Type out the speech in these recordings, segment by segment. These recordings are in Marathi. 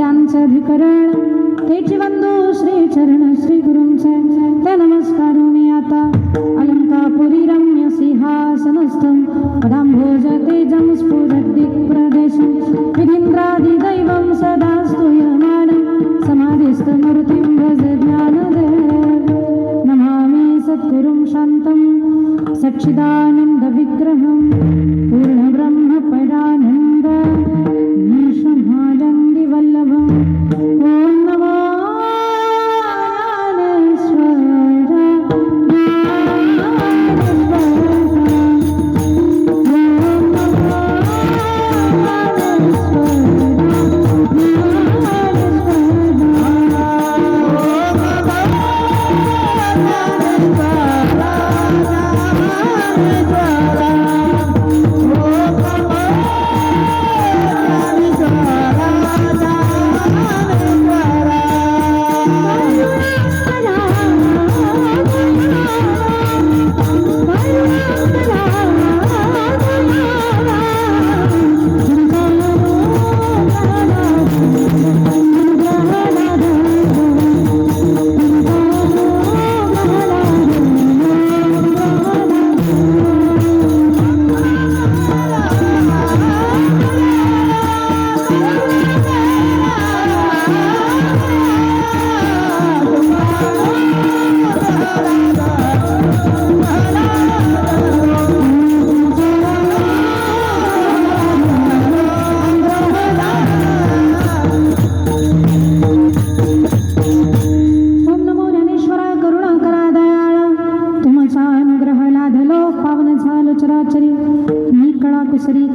विद्यांचे अधिकरण तेची वंदू श्री चरण श्री गुरूंचे ते नमस्कारुनी आता अलंकापुरी रम्य सिंहासनस्थं पदांभोज तेजं स्फुरत् दिक्प्रदेशं विधीन्द्रादि दैवं सदा स्तूयमानं समाधिस्थमूर्तिं भज ज्ञानदेव नमामि सद्गुरुं शान्तं सच्चिदानन्द विग्रहं पूर्ण ब्रह्म परानन्द निशमानन्दि वल्लभम् ॐ नमो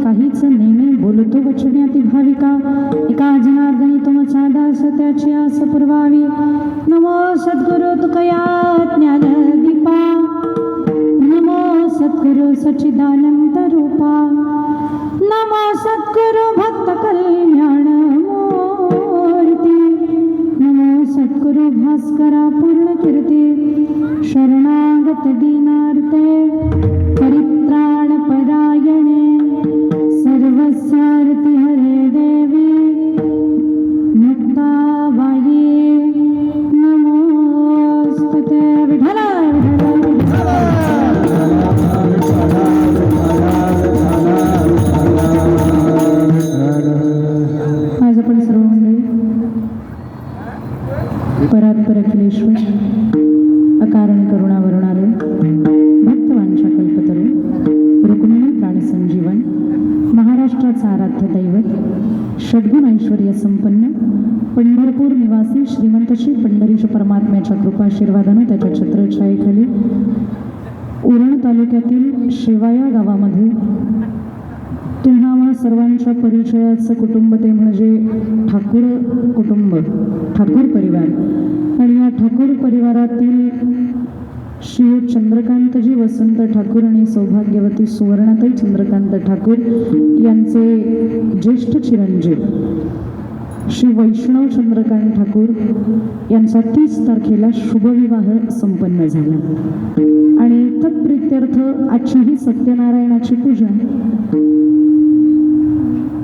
काहीच नेहमी बोलतो वचण्याती भाविका एका जनार्दनी तुमचा दास त्याची आस पुरवावी नमो सद्गुरु तुकया ज्ञानदीपा नमो सद्गुरु सच्चिदानंद रूपा नमो सद्गुरु भक्त कल्याण मूर्ती नमो सद्गुरु भास्करा पूर्ण कीर्ती शरणागत दीनार्ते परित्राण परायणे सर्वसारथि हरे देवी मुक्ताबाई नमोस्तुते विठ्ठल आज आपण सर्व मंडळी परात्पर अखिलेश्वर अकारण करुणा वरुणारे भक्तवांच्या कल्पतरू रुक्मिणी प्राणसंजीवन महाराष्ट्राचा आराध्य दैवत षड्गुण ऐश्वर्य संपन्न पंढरपूर निवासी श्रीमंत श्री पंढरीश परमात्म्याच्या कृपाशीर्वादाने त्याच्या छत्रछायेखाली उरण तालुक्यातील शेवाया गावामध्ये तुम्हा सर्वांच्या परिचयाचं कुटुंब ते म्हणजे ठाकूर कुटुंब ठाकूर परिवार आणि या ठाकूर परिवारातील श्री चंद्रकांतजी वसंत ठाकूर आणि सौभाग्यवती सुवर्णाताई चंद्रकांत ठाकूर यांचे ज्येष्ठ चिरंजीव श्री वैष्णव चंद्रकांत ठाकूर यांचा 30 तारखेला शुभविवाह संपन्न झाला आणि तत्प्रित्यर्थ आजची ही सत्यनारायणाची पूजा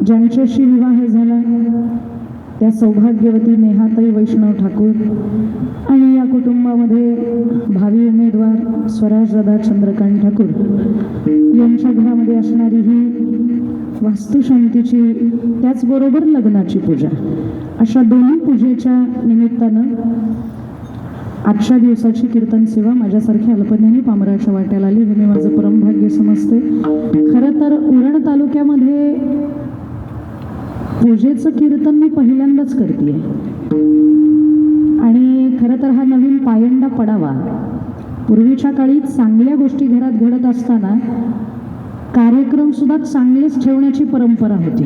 ज्यांच्याशी विवाह झाला त्या सौभाग्यवती नेहाताई वैष्णव ठाकूर आणि या कुटुंबामध्ये भावी उमेदवार स्वराजदादा चंद्रकांत ठाकूर यांच्या घरामध्ये असणारी ही वास्तुशांतीची त्याचबरोबर लग्नाची पूजा अशा दोन्ही पूजेच्या निमित्तानं आजच्या दिवसाची कीर्तन सेवा माझ्यासारख्या अल्पज्ञानी पामराच्या वाट्याला आली हे मी माझं परमभाग्य समजते. खरं तर उरण तालुक्यामध्ये पूजेचं कीर्तन मी पहिल्यांदाच करते आणि खरं तर हा नवीन पायंडा पडावा. पूर्वीच्या काळी चांगल्या गोष्टी घरात घडत असताना कार्यक्रम सुद्धा चांगलेच ठेवण्याची परंपरा होती.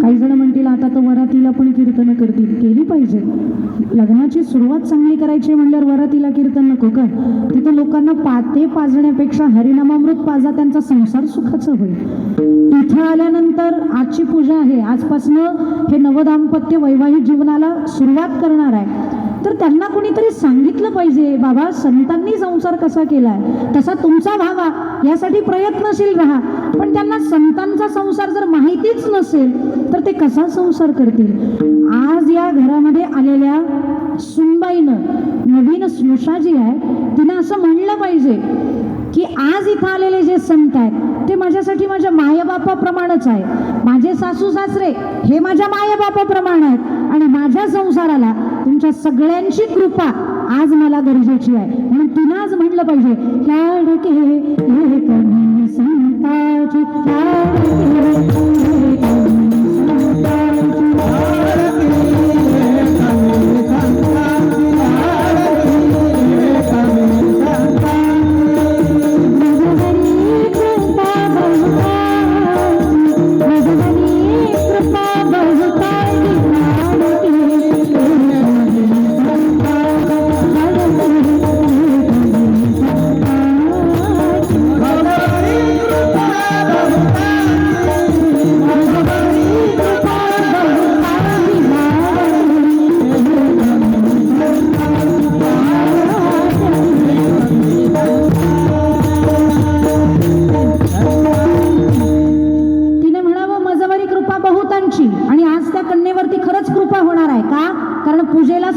काही जण म्हणतील आता तर वरातीला पण कीर्तन करतील, केली पाहिजे. लग्नाची सुरुवात चांगली करायची म्हणल्यावर वरातीला कीर्तन नको का? तिथं लोकांना पाते पाजण्यापेक्षा हरिनामामृत पाजा, त्यांचा संसार सुखाचा होईल. इथं आल्यानंतर आजची पूजा आहे, आजपासनं हे नवदाम्पत्य वैवाहिक जीवनाला सुरुवात करणार आहे. तर त्यांना कोणीतरी सांगितलं पाहिजे, बाबा संतांनी संसार कसा केलाय तसा तुमचा व्हावा यासाठी प्रयत्नशील राहा. पण त्यांना संतांचा संसार जर माहितीच नसेल तर ते कसा संसार करतील. आज या घरामध्ये आलेल्या सुनबाईनं, नवीन स्नुषा जी आहे, तिनं असं म्हणलं पाहिजे की आज इथं आलेले जे संत आहेत ते माझ्यासाठी माझ्या मायबापाप्रमाणेच आहे. माझे सासू सासरे हे माझ्या मायबापाप्रमाणे आहेत आणि माझ्या संसाराला तुमच्या सगळ्यांची कृपा आज मला गरजेची आहे. म्हणून तिनं आज म्हणलं पाहिजे, लाडके लेकरं संताची, लाडके लेकरं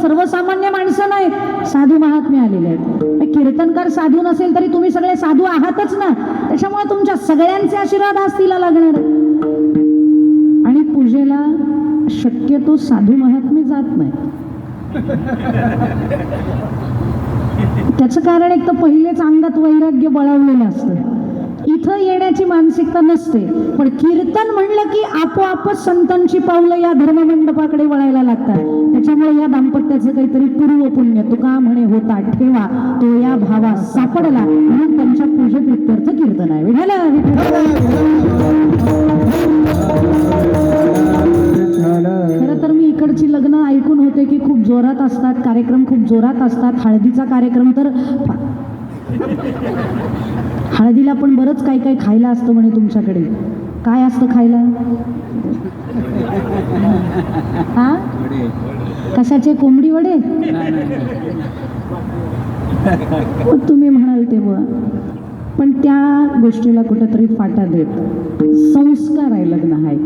सर्वसामान्य माणसं नाहीत, साधू महात्मे आलेले आहेत. कीर्तनकार साधू नसेल तरी तुम्ही सगळे साधू आहातच ना, त्याच्यामुळे तुमच्या सगळ्यांचे आशीर्वाद आज तिला लागणार. आणि पूजेला शक्यतो साधू महात्मे जात नाही. त्याचं कारण एक तर पहिलेच अंगात वैराग्य बळावलेलं असतं, इथं येण्याची मानसिकता नसते. पण कीर्तन म्हणलं की आपोआपच संतांची पावलं या धर्ममंडपाकडे वळायला लागतात. त्याच्यामुळे या दाम्पत्याचं काहीतरी पूर्व पुण्य तुका म्हणे होता ठेवा तो या भावा सापडला, म्हणून त्यांच्या पूजेत इत्यर्थ कीर्तन आहे. खरं तर मी इकडची लग्न ऐकून होते की खूप जोरात असतात, कार्यक्रम खूप जोरात असतात. हळदीचा कार्यक्रम तर हळदीला पण बरंच काही काही खायला असतं म्हणे तुमच्याकडे. काय असतं खायला? हा, कशाचे? कोंबडी वडे? तुम्ही म्हणाल तेव्हा, पण त्या गोष्टीला कुठेतरी फाटा देत संस्कार आहे. लग्न आहे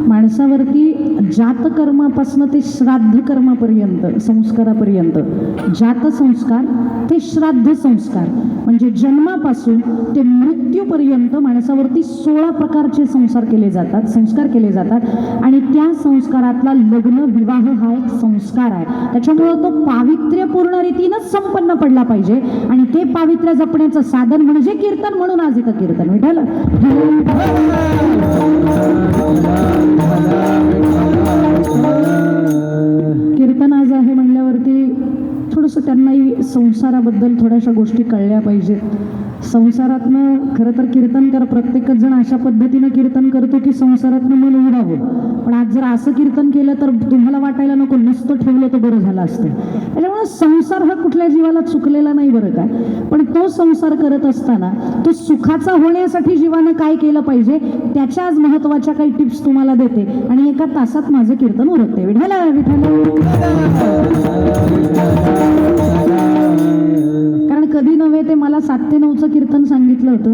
माणसावरती जातकर्मापासून ते श्राद्ध कर्मापर्यंत, संस्कारापर्यंत. जातसंस्कार ते श्राद्ध संस्कार म्हणजे जन्मापासून ते मृत्यूपर्यंत माणसावरती 16 प्रकारचे संस्कार केले जातात. आणि त्या संस्कारातला लग्न विवाह हा एक संस्कार आहे. त्याच्यामुळं तो पावित्र्यपूर्ण रीतीनंच संपन्न पडला पाहिजे आणि ते पावित्र्य जपण्याचं साधन म्हणजे कीर्तन. म्हणून आज इथं कीर्तन. विठ्ठल कीर्तन आज आहे म्हणल्यावरती थोडंसं त्यांनाही संसाराबद्दल थोड्याशा गोष्टी कळल्या पाहिजेत. संसारातनं खरं तर कीर्तनकार प्रत्येकच जण अशा पद्धतीनं कीर्तन करतो की संसारातनं मन उडावं. पण आज जर असं कीर्तन केलं तर तुम्हाला वाटायला नको, नसतं ठेवलं तर बरं झालं असतं. त्याच्यामुळे संसार हा कुठल्या जीवाला चुकलेला नाही बरं का. पण तो संसार करत असताना तो सुखाचा होण्यासाठी जीवानं काय केलं पाहिजे त्याच्या आज महत्वाच्या काही टिप्स तुम्हाला देते आणि एका तासात माझं कीर्तन उरकते. विठाला कारण कधी नव्हे ते मला 7 ते 9चं कीर्तन सांगितलं होतं,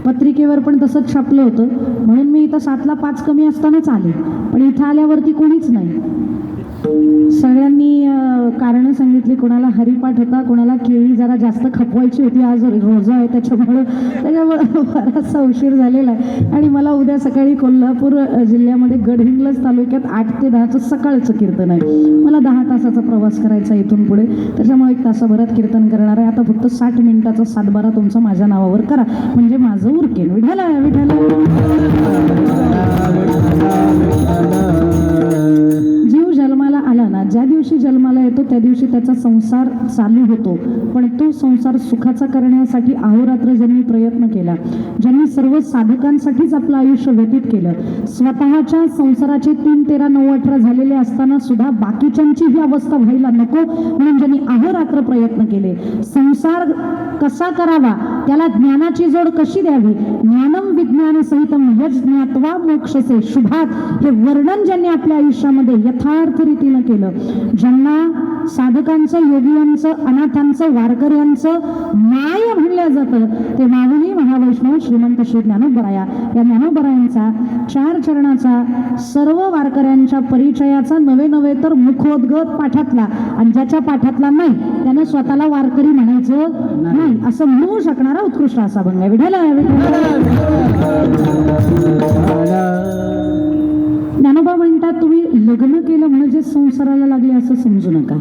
पत्रिकेवर पण तसंच छापलं होतं. म्हणून मी इथं 7ला 5 कमी असतानाच आले. पण इथं आल्यावरती कोणीच नाही. सगळ्यांनी कारणं सांगितली. कोणाला हरिपाठ होता, कोणाला केळी जरा जास्त खपवायची होती, आज रोजा आहे त्याच्यामुळं बराचसा उशीर झालेला आहे. आणि मला उद्या सकाळी कोल्हापूर जिल्ह्यामध्ये गडहिंग्लज तालुक्यात 8 ते 10चं सकाळचं कीर्तन आहे. मला 10 तासाचा प्रवास करायचा इथून पुढे, त्याच्यामुळे 1 तासाभरात कीर्तन करणार आहे. आता फक्त 60 मिनिटाचा 7-12 तुमचा माझ्या नावावर करा म्हणजे माझं उरकेन. विठाला विठाला जीव जन्माला आला ना, ज्या दिवशी जन्माला येतो त्या दिवशी त्याचा संसार चालू होतो. पण तो संसार सुखाचा करण्यासाठी अहोरात्र ज्यांनी प्रयत्न केला, ज्यांनी सर्व साधकांसाठीच आपलं आयुष्य व्यतीत केलं, स्वतःच्या संसाराचे 3, 13, 9, 18 झालेले असताना सुद्धा बाकीच्यांची ही अवस्था व्हायला नको म्हणून ज्यांनी अहोरात्र प्रयत्न केले, संसार कसा करावा, त्याला ज्ञानाची जोड कशी द्यावी, ज्ञानम विज्ञान सहितम यज्ञात्वा मोक्षसे शुभात, हे वर्णन ज्यांनी आपल्या आयुष्यामध्ये यथार्थ रीतीनं केलं, ज्यांना साधकांचं, योगियांचं, अनाथांचं, वारकऱ्यांचं माय म्हणलं जातं ते माऊली महावैष्णव श्रीमंत श्री ज्ञानोबराया या ज्ञानोबरायांचा 4 चरणाचा सर्व वारकऱ्यांच्या परिचयाचा नवे नव्हे तर मुखोद्गत पाठातला, आणि ज्याच्या पाठातला नाही त्यानं स्वतःला वारकरी म्हणायचं नाही असं म्हणू शकणारा उत्कृष्ट असा भंग आहे. विठ्ठल ज्ञानोबा म्हणतात, तुम्ही लग्न केलं म्हणजे संसाराला लागले असं समजू नका.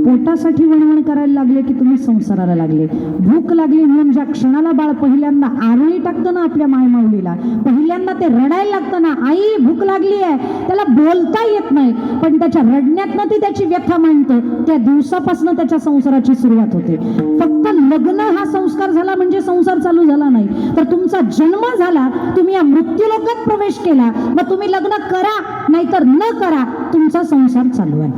पोटासाठी वणवण करायला लागले की तुम्ही संसाराला लागले. भूक लागली म्हणून ज्या क्षणाला बाळ पहिल्यांदा आरोळी टाकतं ना आपल्या मायमाऊलीला, पहिल्यांदा ते रडायला लागतं ना, आई भूक लागली आहे, त्याला बोलता येत नाही पण त्याच्या रडण्यातनं ती त्याची व्यथा मांडतं. त्या दिवसापासून त्याच्या संसाराची सुरुवात होते. फक्त लग्न हा संस्कार झाला म्हणजे संसार चालू झाला नाही, तर तुमचा जन्म झाला, तुम्ही या मृत्यूलोकात प्रवेश केला, मग तुम्ही लग्न करा नाहीतर न करा, तुमचा संसार चालू आहे.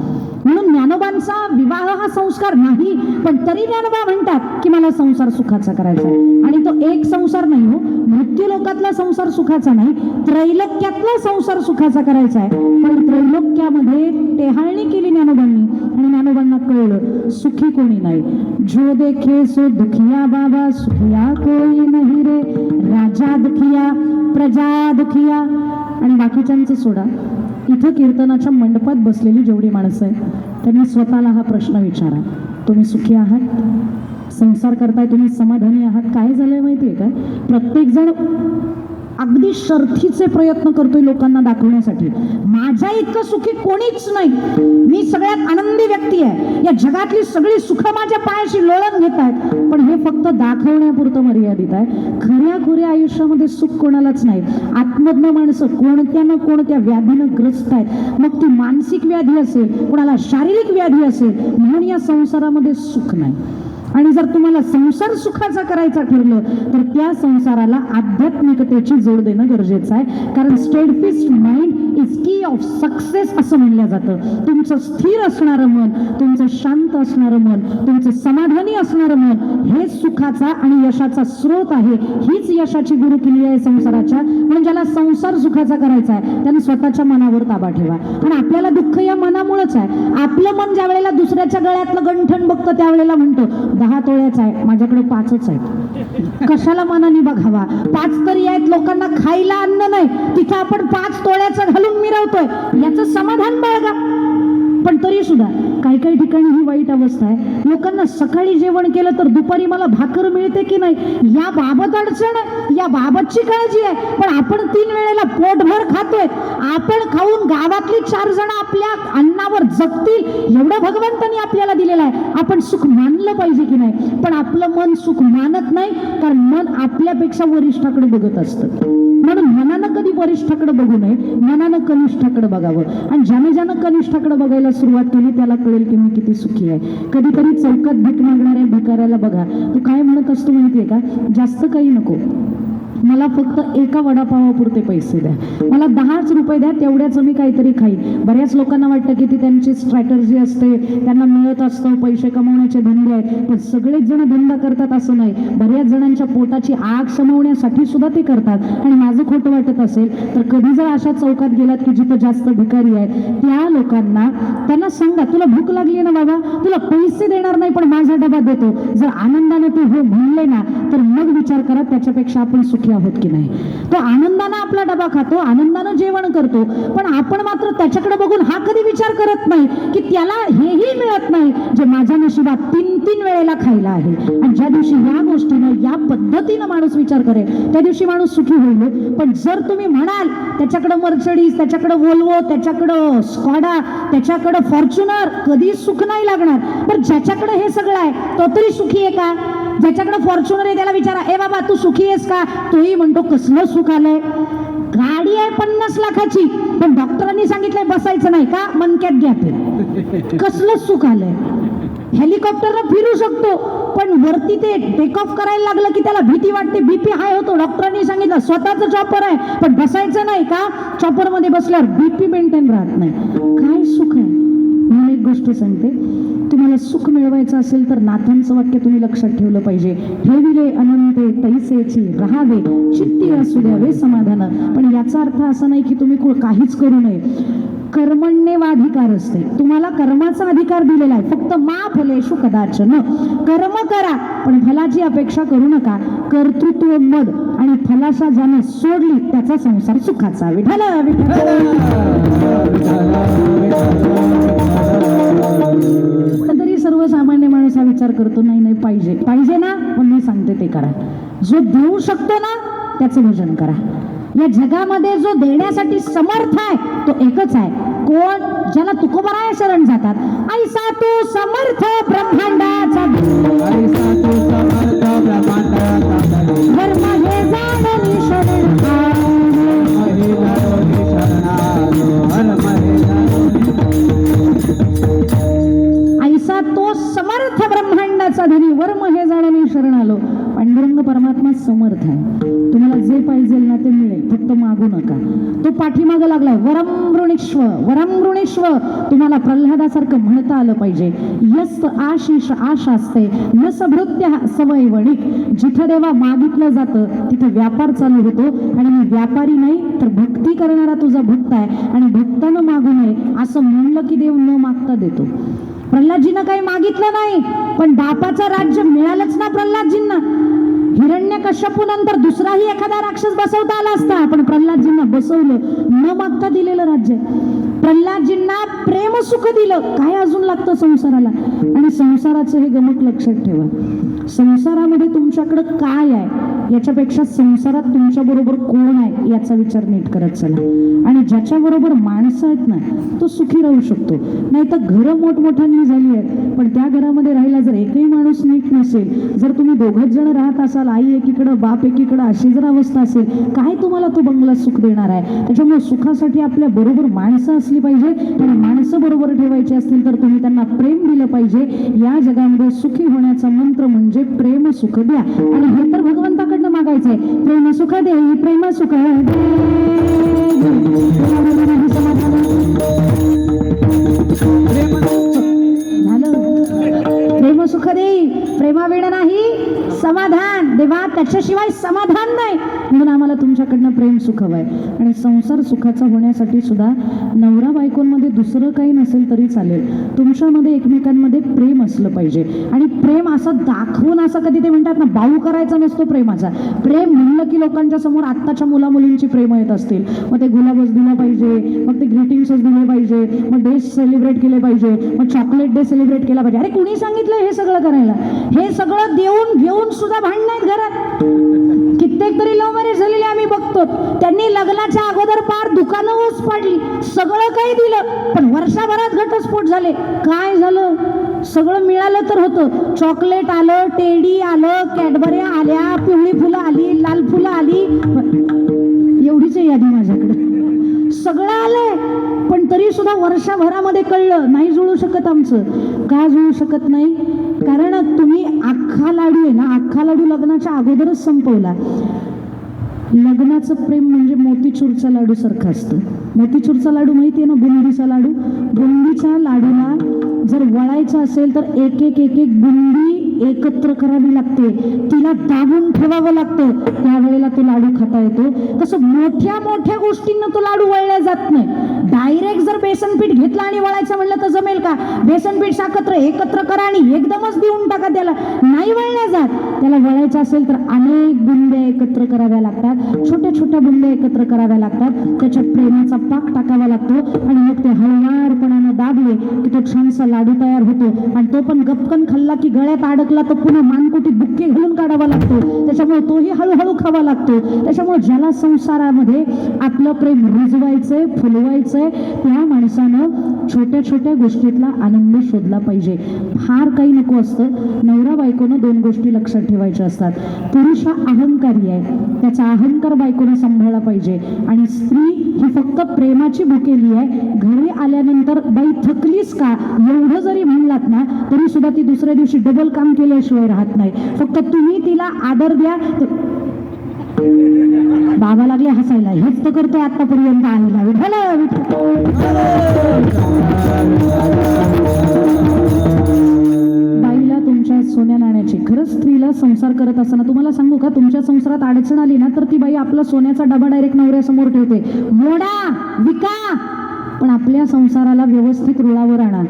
म्हणून ज्ञानोबांचा विवाह हा संस्कार नाही, पण तरी ज्ञानोबा म्हणतात की मला संसार सुखाचा करायचा आहे. आणि तो एक संसार नाही हो, मृत्यू लोकातला संसार सुखाचा नाही, त्रैलोक्यातला संसार सुखाचा करायचा आहे. पण त्रैलोक्यामध्ये टेहाळणी केली ज्ञानोबांनी, आणि ज्ञानोबांना कळलं सुखी कोणी नाही. जो देखे सो दुखिया बाबा, सुखिया कोई नाही रे, राजा दुखिया प्रजा दुखिया. आणि बाकीच्यांचं सोडा, इथं कीर्तनाच्या मंडपात बसलेली जेवढी माणसं आहेत त्यांनी स्वतःला हा प्रश्न विचारा, तुम्ही सुखी आहात? संसार करताय, तुम्ही समाधानी आहात? काय झालंय माहितीये का, प्रत्येक जण अगदी शर्थीचे प्रयत्न करतोय लोकांना दाखवण्यासाठी, माझ्या इतकं सुखी कोणीच नाही, मी सगळ्यात आनंदी व्यक्ती आहे, या जगातली सगळी सुख माझ्या पायाशी लोळण घेत आहेत. पण हे फक्त दाखवण्यापुरतं मर्यादित आहे. खऱ्या आयुष्यामध्ये सुख कोणालाच नाही. आत्मज्ञ माणसं कोणत्या ना कोणत्या व्याधीनं ग्रस्त आहेत, मग ती मानसिक व्याधी असेल, कोणाला शारीरिक व्याधी असेल, म्हणून या संसारामध्ये सुख नाही. आणि जर तुम्हाला संसार सुखाचा करायचा ठरलं तर त्या संसाराला आध्यात्मिकतेची जोड देणं गरजेचं आहे. कारण स्टेडफिस्ट माइंड इज की ऑफ सक्सेस असं म्हणलं जातं. तुमचं स्थिर असणारं मन, तुमचं शांत असणारं मन, तुमचं समाधानी असणारं मन हे सुखाचा आणि यशाचा स्रोत आहे. हीच यशाची गुरुकिल्ली आहे संसाराच्या. म्हणून ज्याला संसार सुखाचा करायचा आहे त्याने स्वतःच्या मनावर ताबा ठेवा. आणि आपल्याला दुःख या मनामुळेच आहे. आपलं मन ज्या वेळेला दुसऱ्याच्या गळ्यातलं गंठण बघतं त्यावेळेला म्हणतो 10 तोळ्याचा आहे, माझ्याकडे 5च आहेत. कशाला मनाने बघावा, 5 तरी आहेत, लोकांना खायला अन्न नाही, तिथं आपण 5 तोळ्याचं घालून मिरवतोय, याचं समाधान बाळगा. पण तरी सुद्धा काही ठिकाणी ही वाईट अवस्था आहे. लोकांना सकाळी जेवण केलं तर दुपारी मला भाकर मिळते की नाही या बाबत अडचण आहे, या बाबतची काळजी आहे. पण आपण 3 वेळेला पोटभर खातोय, आपण खाऊन गावातली 4 जण आपल्या अन्नावर जगतील एवढं भगवंतांनी आपल्याला दिलेलं आहे. आपण सुख मानलं पाहिजे की नाही, पण आपलं मन सुख मानत नाही, कारण मन आपल्यापेक्षा वरिष्ठाकडे बघत असतं. म्हणून मनानं कधी वरिष्ठाकडे बघू नये, मनानं कनिष्ठाकडे बघावं. आणि ज्यानं कनिष्ठाकडे बघायला सुरुवात केली त्याला कळेल की मी किती सुखी आहे. कधीतरी चौकात भीक मागणाऱ्या भिकाऱ्याला बघा, तो काय म्हणत असतो माहितीये का, जास्त काही नको, मला फक्त एका वडापावापुरते पैसे द्या, मला 10च रुपये द्या, तेवढ्याचं मी काहीतरी खाईन. बऱ्याच लोकांना वाटतं की ती त्यांची स्ट्रॅटर्जी असते, त्यांना मिळत असतं, पैसे कमवण्याचे धंदे आहेत. पण सगळेच जण धंदा करतात असं नाही. बऱ्याच जणांच्या पोटाची आग शमवण्यासाठी सुद्धा ते करतात. आणि माझं खोटं वाटत असेल तर कधी जर अशा चौकात गेलात की जिथं जास्त भिकारी आहेत, त्या लोकांना त्यांना सांगा, तुला भूक लागली आहे ना बाबा, तुला पैसे देणार नाही पण माझा डबा देतो. जर आनंदाने ते हो म्हणले ना तर मग विचार करा त्याच्यापेक्षा आपण सुखी आहोत की नाही. तो आनंदानं आपला डबा खातो, आनंदानं जेवण करतो, पण आपण मात्र त्याच्याकडे बघून हा कधी विचार करत नाही की त्याला हेही मिळत नाही जे माझ्या नशिबात 3 वेळेला खायला आहे. आणि ज्या दिवशी या गोष्टीनं या पद्धतीनं माणूस विचार करेल त्या दिवशी माणूस सुखी होईल. पण जर तुम्ही म्हणाल त्याच्याकडे मर्सिडीज, त्याच्याकडे वोल्वो, त्याच्याकडं स्कॉडा, त्याच्याकडं फॉर्च्युनर, कधी सुख नाही लागणार. पण ज्याच्याकडे हे सगळं आहे तो तरी सुखी आहे का? ज्याच्याकडे फॉर्च्युनर आहे त्याला विचारा, ए बाबा तू सुखी आहेस का? तोही म्हणतो कसलं सुख आलंय, गाडी आहे 50 लाखाची पण डॉक्टरांनी सांगितलंय बसायचं नाही का, मनक्यात गॅप आहे, कसलं सुख आलंय. हेलिकॉप्टरला फिरू शकतो पण वरती ते टेक ऑफ करायला लागलं की त्याला भीती वाटते, बीपी हाय होतो. डॉक्टरांनी सांगितलं स्वतःचं चॉपर आहे पण बसायचं नाही का, चॉपर मध्ये बसल्यावर बीपी मेंटेन राहत नाही. काय सुख आहे. म्हणून एक गोष्ट सांगते, तुम्हाला सुख मिळवायचं असेल तर नाथांचं वाक्य तुम्ही लक्षात ठेवलं पाहिजे, ठेविले अनंते तैसेची राहावे, चित्ती असू द्यावे समाधान. पण याचा अर्थ असा नाही की तुम्ही काहीच करू नये. कर्मण्ये अधिकार असते, तुम्हाला कर्माचा अधिकार दिलेला आहे. फक्त मा फलेषु कदाचन, कर्म करा पण फलाची अपेक्षा करू नका. कर्तृत्व मद आणि फलाशा ज्याने सोडली त्याचा संसार सुखाचा. विठ्ठल तरी सर्वसामान्य माणूस हा विचार करतो, नाही नाही पाहिजे पाहिजे ना, पण मी सांगते ते करा. जो देऊ शकतो ना त्याचं भजन करा. या जगामध्ये जो देण्यासाठी समर्थ आहे तो एकच आहे. कोण? ज्याला तुकोबराय शरण जातात. ऐसा तू समर्थ ब्रह्मांडाचा धर्म हे जाणली शरण ऐसा तो समर्थ ब्रह्मांडाचा धनी वर्म हे जाणून शरण आलो. पांडुरंग परमात्मा समर्थ आहे. तुम्हाला जे पाहिजे ना ते मिळेल, फक्त मागू नका. तो पाठीमागं लागलाय. वरम ऋणीश्व वरम ऋणीश्व. तुम्हाला प्रल्हादासारखं म्हणता आलं पाहिजे. यस्त आशिष आशास्ते न सभृत्य सवय वणिक. जिथं देवा मागितलं जातं तिथं व्यापार चालू होतो. आणि मी व्यापारी नाही तर भक्ती करणारा तुझा भक्त आहे आणि भक्तानं मागू नये असं म्हणलं की देव न मागता देतो. प्रल्हादजींना काही मागितलं नाही पण बापाचं राज्य मिळालंच ना प्रल्हादजींना. हिरण्यकश्यपू नंतर दुसराही एखादा राक्षस बसवता आला असता पण प्रल्हादजींना बसवलं, न मागता दिलेलं राज्य. प्रल्हादजींना प्रेम सुख दिलं. काय अजून लागतं संसाराला? आणि संसाराचं हे गमक लक्षात ठेवा. संसारामध्ये तुमच्याकडं काय आहे याच्यापेक्षा संसारात तुमच्या बरोबर कोण आहे याचा विचार नीट करत चला. आणि ज्याच्या बरोबर माणसं आहेत ना तो सुखी राहू शकतो. नाही तर घरं मोठमोठ्यांनी झाली आहेत पण त्या घरामध्ये राहिला जर एकही माणूस नीट नसेल, जर तुम्ही दोघच जण राहत असाल, आई एकीकडं बाप एकीकडं, अशी जर अवस्था असेल, काय तुम्हाला तो बंगला सुख देणार आहे? त्याच्यामुळे सुखासाठी आपल्या बरोबर माणसं असली पाहिजे. आणि माणसं बरोबर ठेवायची असतील तर तुम्ही त्यांना प्रेम दिलं पाहिजे. या जगामध्ये सुखी होण्याचा मंत्र म्हणजे प्रेम सुख द्या. आणि हे तर भगवंताकडनं मागायचंय. प्रेम सुख दे, प्रेम सुख झालं. प्रेम सुख दे, प्रेमाविण नाही समाधान. देवा त्याच्याशिवाय समाधान नाही. म्हणून आम्हाला तुमच्याकडनं प्रेम सुख हवंय. आणि संसार सुखाचा होण्यासाठी सुद्धा नवरा बायकोंमध्ये दुसरं काही नसेल तरी चालेल, तुमच्यामध्ये एकमेकांमध्ये प्रेम असलं पाहिजे. आणि प्रेम असं दाखवून असं कधी ते म्हणतात ना बाऊ करायचा नसतो प्रेमाचा. प्रेम म्हणलं की लोकांच्या समोर आत्ताच्या मुलामुलींची प्रेम येत असतील, मग ते गुलाबच दिला पाहिजे, मग ते ग्रीटिंग्सच दिले पाहिजे, मग डे सेलिब्रेट केले पाहिजे, मग चॉकलेट डे सेलिब्रेट केला पाहिजे. अरे कुणी सांगितलं हे सगळं करायला? हे सगळं देऊन घेऊन सुद्धा भांडण आहेत घरात. कित्येक तरी लव्ह मॅरेज झालेले आम्ही बघतो. त्यांनी लग्नाच्या अगोदर पार दुकानं ओस पाडली, सगळं काही दिलं पण वर्षभरात घटस्फोट झाले. काय झालं? सगळं मिळालं तर होतं. चॉकलेट आलं, टेडी आलं, कॅडबऱ्या आल्या, पिवळी फुलं आली, लाल फुलं आली, एवढीच आहे यादी माझ्याकडे. सगळं आलंय पण तरी सुद्धा वर्षभरामध्ये कळलं नाही जुळू शकत आमचं. का जुळू शकत नाही? कारण तुम्ही अख्खा लाडू आहे ना, अख्खा लाडू लग्नाच्या अगोदरच संपवला. लग्नाचं प्रेम म्हणजे मोतीचूरचा लाडू सारखं असतं. मोतीचूरचा लाडू माहिती आहे ना, बुंदीचा लाडू. बुंदीच्या लाडूला जर वळायचं असेल तर एक एक एक एक बुंदी एकत्र करावी लागते, तिला दाबून ठेवावं लागतं, त्यावेळेला तो लाडू खाता येतो. तसं मोठ्या मोठ्या गोष्टींना तो लाडू वळला जात नाही. डायरेक्ट जर बेसन पीठ घेतलं आणि वळायचं म्हणलं तर जमेल का? बेसन पीठ साखर एकत्र करा आणि एकदमच देऊन टाका, त्याला नाही वळल्या जात. त्याला वळायचं असेल तर अनेक बुंद्या एकत्र कराव्या लागतात, छोट्या छोट्या बुंद्या एकत्र कराव्या लागतात, त्याच्यात प्रेमाचा पाक टाकावा लागतो आणि मग ते हळुवारपणानं दाबले की तो छानसा लाडू तयार होतो. आणि तो पण गपकन खाल्ला की गळ्यात अडकला तर पुन्हा मानकुटीत बुक्के घालून काढावा लागतो. त्याच्यामुळे तोही हळूहळू खावा लागतो. त्याच्यामुळे ज्याला संसारामध्ये आपलं प्रेम रुजवायचंय, फुलवायचंय, त्या माणसानं छोट्या छोट्या गोष्टीतला आनंद शोधला पाहिजे. फार काही नको असतं. नवरा बायकोनं दोन गोष्टी लक्षात ठेवायच्या असतात. पुरुष हा अहंकारी आहे, त्याचा अहंकार बायकोनं सांभाळला पाहिजे. आणि स्त्री ही फक्त प्रेमाची भुकेली आहे. घरी आल्यानंतर बाई थकलीस का एवढं जरी म्हणलात ना तरी सुद्धा ती दुसऱ्या दिवशी डबल काम केल्याशिवाय राहत नाही. फक्त तुम्ही तिला आदर द्या. बाबा लागले हसायला, हेच तर करतोय आतापर्यंत आईला. बाईला तुमच्या सोन्या नाण्याची, खरंच स्त्रीला संसार करत असताना तुम्हाला सांगू का, तुमच्या संसारात अडचण आली ना तर ती बाई आपला सोन्याचा डबा डायरेक्ट नवऱ्यासमोर ठेवते. मोडा, विका, पण आपल्या संसाराला व्यवस्थित रुळावर आणा.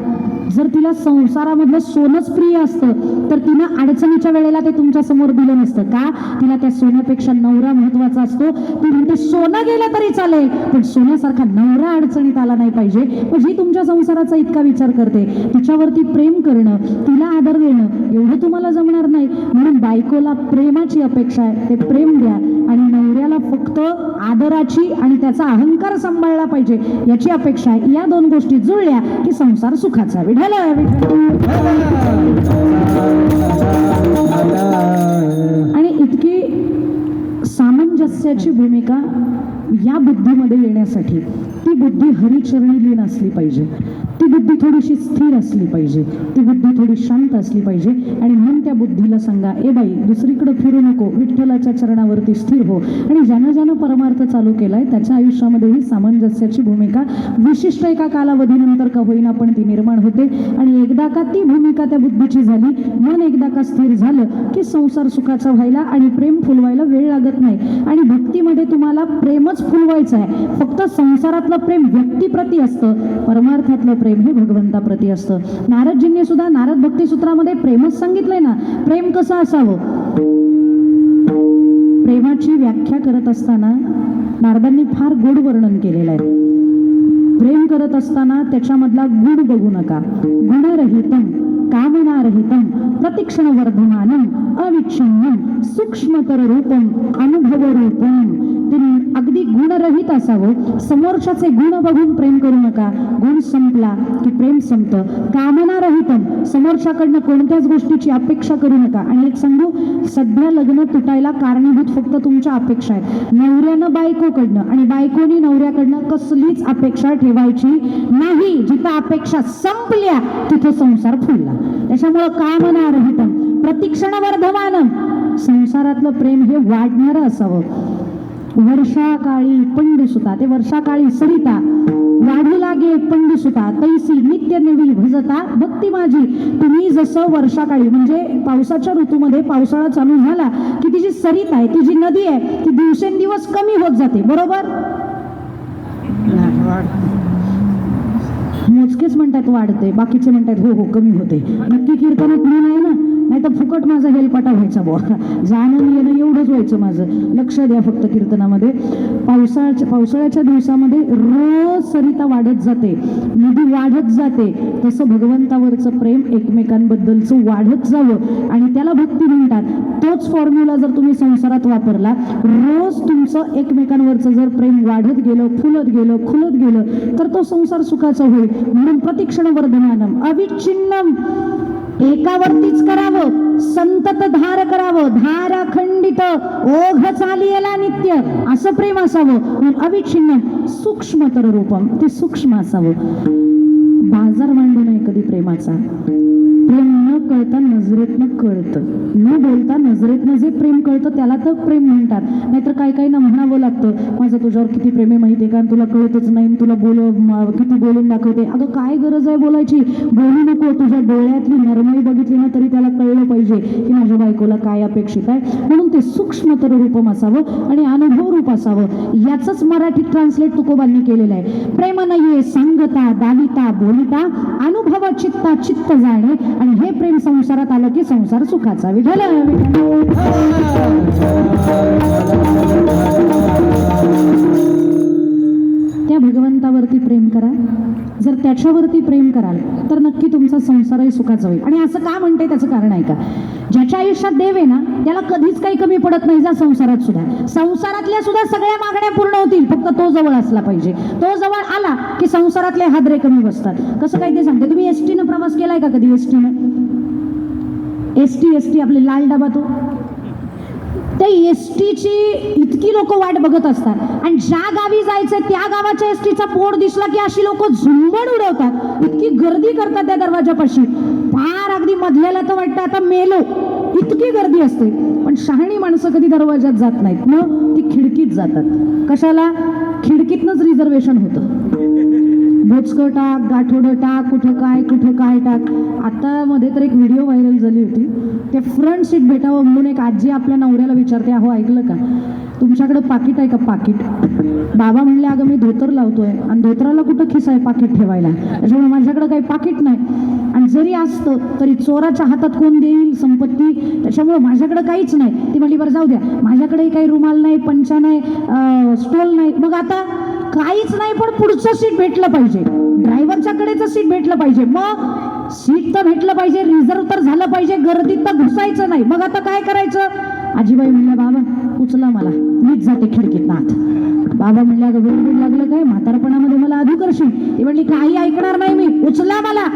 जर तिला संसारामधलं सोनंच प्रिय असतं तर तिनं अडचणीच्या वेळेला ते तुमच्या समोर दिलं नसतं. का? तिला त्या सोन्यापेक्षा नवरा महत्वाचा असतो. ती म्हणते सोनं गेलं तरी चालेल पण सोन्यासारखा नवरा अडचणीत आला नाही पाहिजे. मग जी तुमच्या संसाराचा इतका विचार करते, तिच्यावरती प्रेम करणं, तिला आदर देणं एवढं तुम्हाला जमणार नाही. म्हणून बायकोला प्रेमाची अपेक्षा आहे, ते प्रेम द्या. आणि नवऱ्याला फक्त आदराची आणि त्याचा अहंकार सांभाळला पाहिजे याची अपेक्षा आहे. या दोन गोष्टी जुळल्या की संसार सुखाचा. विठ्ठल आणि इतकी सामंजस्याची भूमिका या बुद्धीमध्ये येण्यासाठी ती बुद्धी हरिचरणी लीन असली पाहिजे. ती बुद्धी थोडीशी स्थिर असली पाहिजे. ती बुद्धी थोडी शांत असली पाहिजे. आणि म्हणून त्या बुद्धीला सांगा, ए बाई दुसरीकडे फिरू नको, विठ्ठलाच्या चरणावरती स्थिर हो. आणि ज्यानं परमार्थ चालू केलाय त्याच्या आयुष्यामध्ये ही सामंजस्याची भूमिका विशिष्ट एका कालावधीनंतर का होईना पण ती निर्माण होते. आणि एकदा का ती भूमिका त्या बुद्धीची झाली, मन एकदा का स्थिर झालं की संसार सुखाचा व्हायला आणि प्रेम फुलवायला वेळ लागत नाही. आणि भक्तीमध्ये तुम्हाला प्रेमच फुलवायचं आहे. फक्त संसारातलं प्रेम व्यक्तीप्रती असतं, परमार्थातलं प्रेम हे भगवंताप्रती असतं. नारदजींनी सुद्धा नारद भक्ती सूत्रामध्ये प्रेमच सांगितलंय ना. प्रेम कसं असावं? प्रेमाची व्याख्या करत असताना नारदांनी फार गोड वर्णन केलेलं आहे. प्रेम करत असताना त्याच्यामधला गुण बघू नका. गुणरहितम कामनारहितम प्रतिक्षण वर्धमानम अविच्छिन्नम सूक्ष्मतर रूपम अनुभव रूपम. अगदी गुणरहित असावं. समोरच्याचे गुण बघून प्रेम करू नका. गुण संपला की प्रेम संपतं. कामनारहितम, समोरच्याकडनं कोणत्याच गोष्टीची अपेक्षा करू नका. आणि एक सांगू, सध्या लग्न तुटायला कारणीभूत फक्त तुमच्या अपेक्षा आहेत. नवऱ्यानं बायकोकडनं आणि बायकोनी नवऱ्याकडनं कसलीच अपेक्षा ठेवायची नाही. जिथं अपेक्षा संपल्या तिथं संसार फुलला. त्याच्यामुळं कामनारहितम प्रतिक्षण वर्धमानम. संसारातलं प्रेम हे वाढणारं असावं. वर्षाकाळी पंडुसुता, ते वर्षाकाळी सरिता वाढू लागे पंडुसुता तैसी नित्य नवी भजता भक्ती माझी. तुम्ही जसं वर्षाकाळी म्हणजे पावसाच्या ऋतूमध्ये पावसाळा चालू झाला की ती जी सरिता आहे, ती जी नदी आहे, ती दिवसेंदिवस कमी होत जाते. बरोबर? मोजकेच म्हणतात वाढते, बाकीचे म्हणतात हो हो कमी होते. नक्की कीर्तनात म्हणून आहे ना, नाही तर फुकट माझा हेलपाटा व्हायचा बुवा. जाणं येणं एवढंच व्हायचं माझं. लक्ष द्या फक्त कीर्तनामध्ये. पावसाळ्याच्या दिवसामध्ये रोज सरिता वाढत जाते, नदी वाढत जाते. तसं भगवंतावरचं प्रेम एकमेकांबद्दलचं वाढत जावं आणि त्याला भक्ती म्हणतात. तोच फॉर्म्युला जर तुम्ही संसारात वापरला, रोज तुमचं एकमेकांवरचं जर प्रेम वाढत गेलं, फुलत गेलं, खुलत गेलं तर तो संसार सुखाचा होईल. म्हणून प्रतिक्षण वर्धमानम अविच्छिन्नम, एकावरतीच करावं, संतत धार करावं, धार अखंडित ओघ चालियला नित्य असं प्रेम असावं. अविच्छिन्न सूक्ष्मतर रूपम, ते सूक्ष्म असावं. बाजार मांडू नये कधी प्रेमाचा. प्रेम न कळता नजरेतनं कळतं, न बोलता नजरेतनं जे प्रेम कळतं त्याला तर प्रेम म्हणतात. नाहीतर काही ना म्हणावं लागतं, माझं तुझ्यावर किती प्रेम आहे माहिती आहे का, तुला कळतच नाही, तुला किती बोलून दाखवते. अगं काय गरज आहे बोलायची? बोलू नको. तुझ्या डोळ्यातली नरमाई बघितली ना तरी त्याला कळलं पाहिजे की माझ्या बायकोला काय अपेक्षित आहे. म्हणून ते सूक्ष्मतर रूपम असावं आणि अनुभव रूप असावं. याचंच मराठीत ट्रान्सलेट तुकोबांनी केलेलं आहे. प्रेम नये सांगता दाविता बोलिता अनुभव चित्ता चित्त जाणे. आणि हे प्रेम संसारात आलं की संसार सुखाचा. विठ्ठल त्या भगवंतावरती प्रेम करा. जर त्याच्यावरती प्रेम कराल तर नक्की तुमचा संसारही सुखाचा होईल. आणि असं का म्हणते त्याचं कारण आहे का? ज्याच्या आयुष्यात देव आहे ना त्याला कधीच काही कमी पडत नाही. जा संसारात सुद्धा, संसारातल्या सुद्धा सगळ्या मागण्या पूर्ण होतील, फक्त तो जवळ असला पाहिजे. तो जवळ आला की संसारातले हादरे कमी बसतात. कसं काय ते सांगते. तुम्ही एसटीनं प्रवास केलाय का कधी? एसटी आपले लाल डबा, तो त्या एसटीची इतकी लोक वाट बघत असतात आणि ज्या गावी जायचं त्या गावाच्या एसटीचा बोर्ड दिसला की अशी लोक झुंबड उडवतात. इतकी गर्दी करतात त्या दरवाजापाशी. फार अगदी मधल्याला तर वाटतं आता मेलो, इतकी गर्दी असते. पण शहाणी माणसं कधी दरवाजात जात नाहीत, मग ती खिडकीत जातात. कशाला? खिडकीतनंच रिझर्वेशन होतं. बोचकं टाक, गाठोडं टाक, कुठं काय टाक. आता मध्ये तर एक व्हिडिओ व्हायरल झाली होती. ते फ्रंट सीट भेटावं म्हणून एक आजी आपल्या नवऱ्याला विचारते, अहो ऐकलं का, तुमच्याकडे पाकिट आहे का पाकिट? बाबा म्हणले, अगं मी धोतर लावतोय आणि धोतराला कुठं खिसा आहे पाकिट ठेवायला, त्याच्यामुळे माझ्याकडे काही पाकिट नाही. आणि जरी असतं तरी चोराच्या हातात कोण देईल संपत्ती, त्याच्यामुळे माझ्याकडे काहीच नाही. ती म्हणली, बरं जाऊ द्या, माझ्याकडेही काही रुमाल नाही, पंचा नाही, स्टोल नाही. मग आता काहीच नाही, पण पुढचं सीट भेटलं पाहिजे, ड्रायव्हरच्या कडेचं सीट भेटलं पाहिजे. मग सीट तर भेटलं पाहिजे, रिझर्व तर झालं पाहिजे, गर्दीत तर घुसायचं नाही. मग आता काय करायचं? आजीबाई म्हणल्या, बाबा उचला मला, मीच जाते खिडकीत नाथ. बाबा म्हणल्या, अगं वेळ लागलं काय, म्हातारपणामध्ये मला आधू करशील? ती म्हणली, काही ऐकणार नाही मी, उचला मला.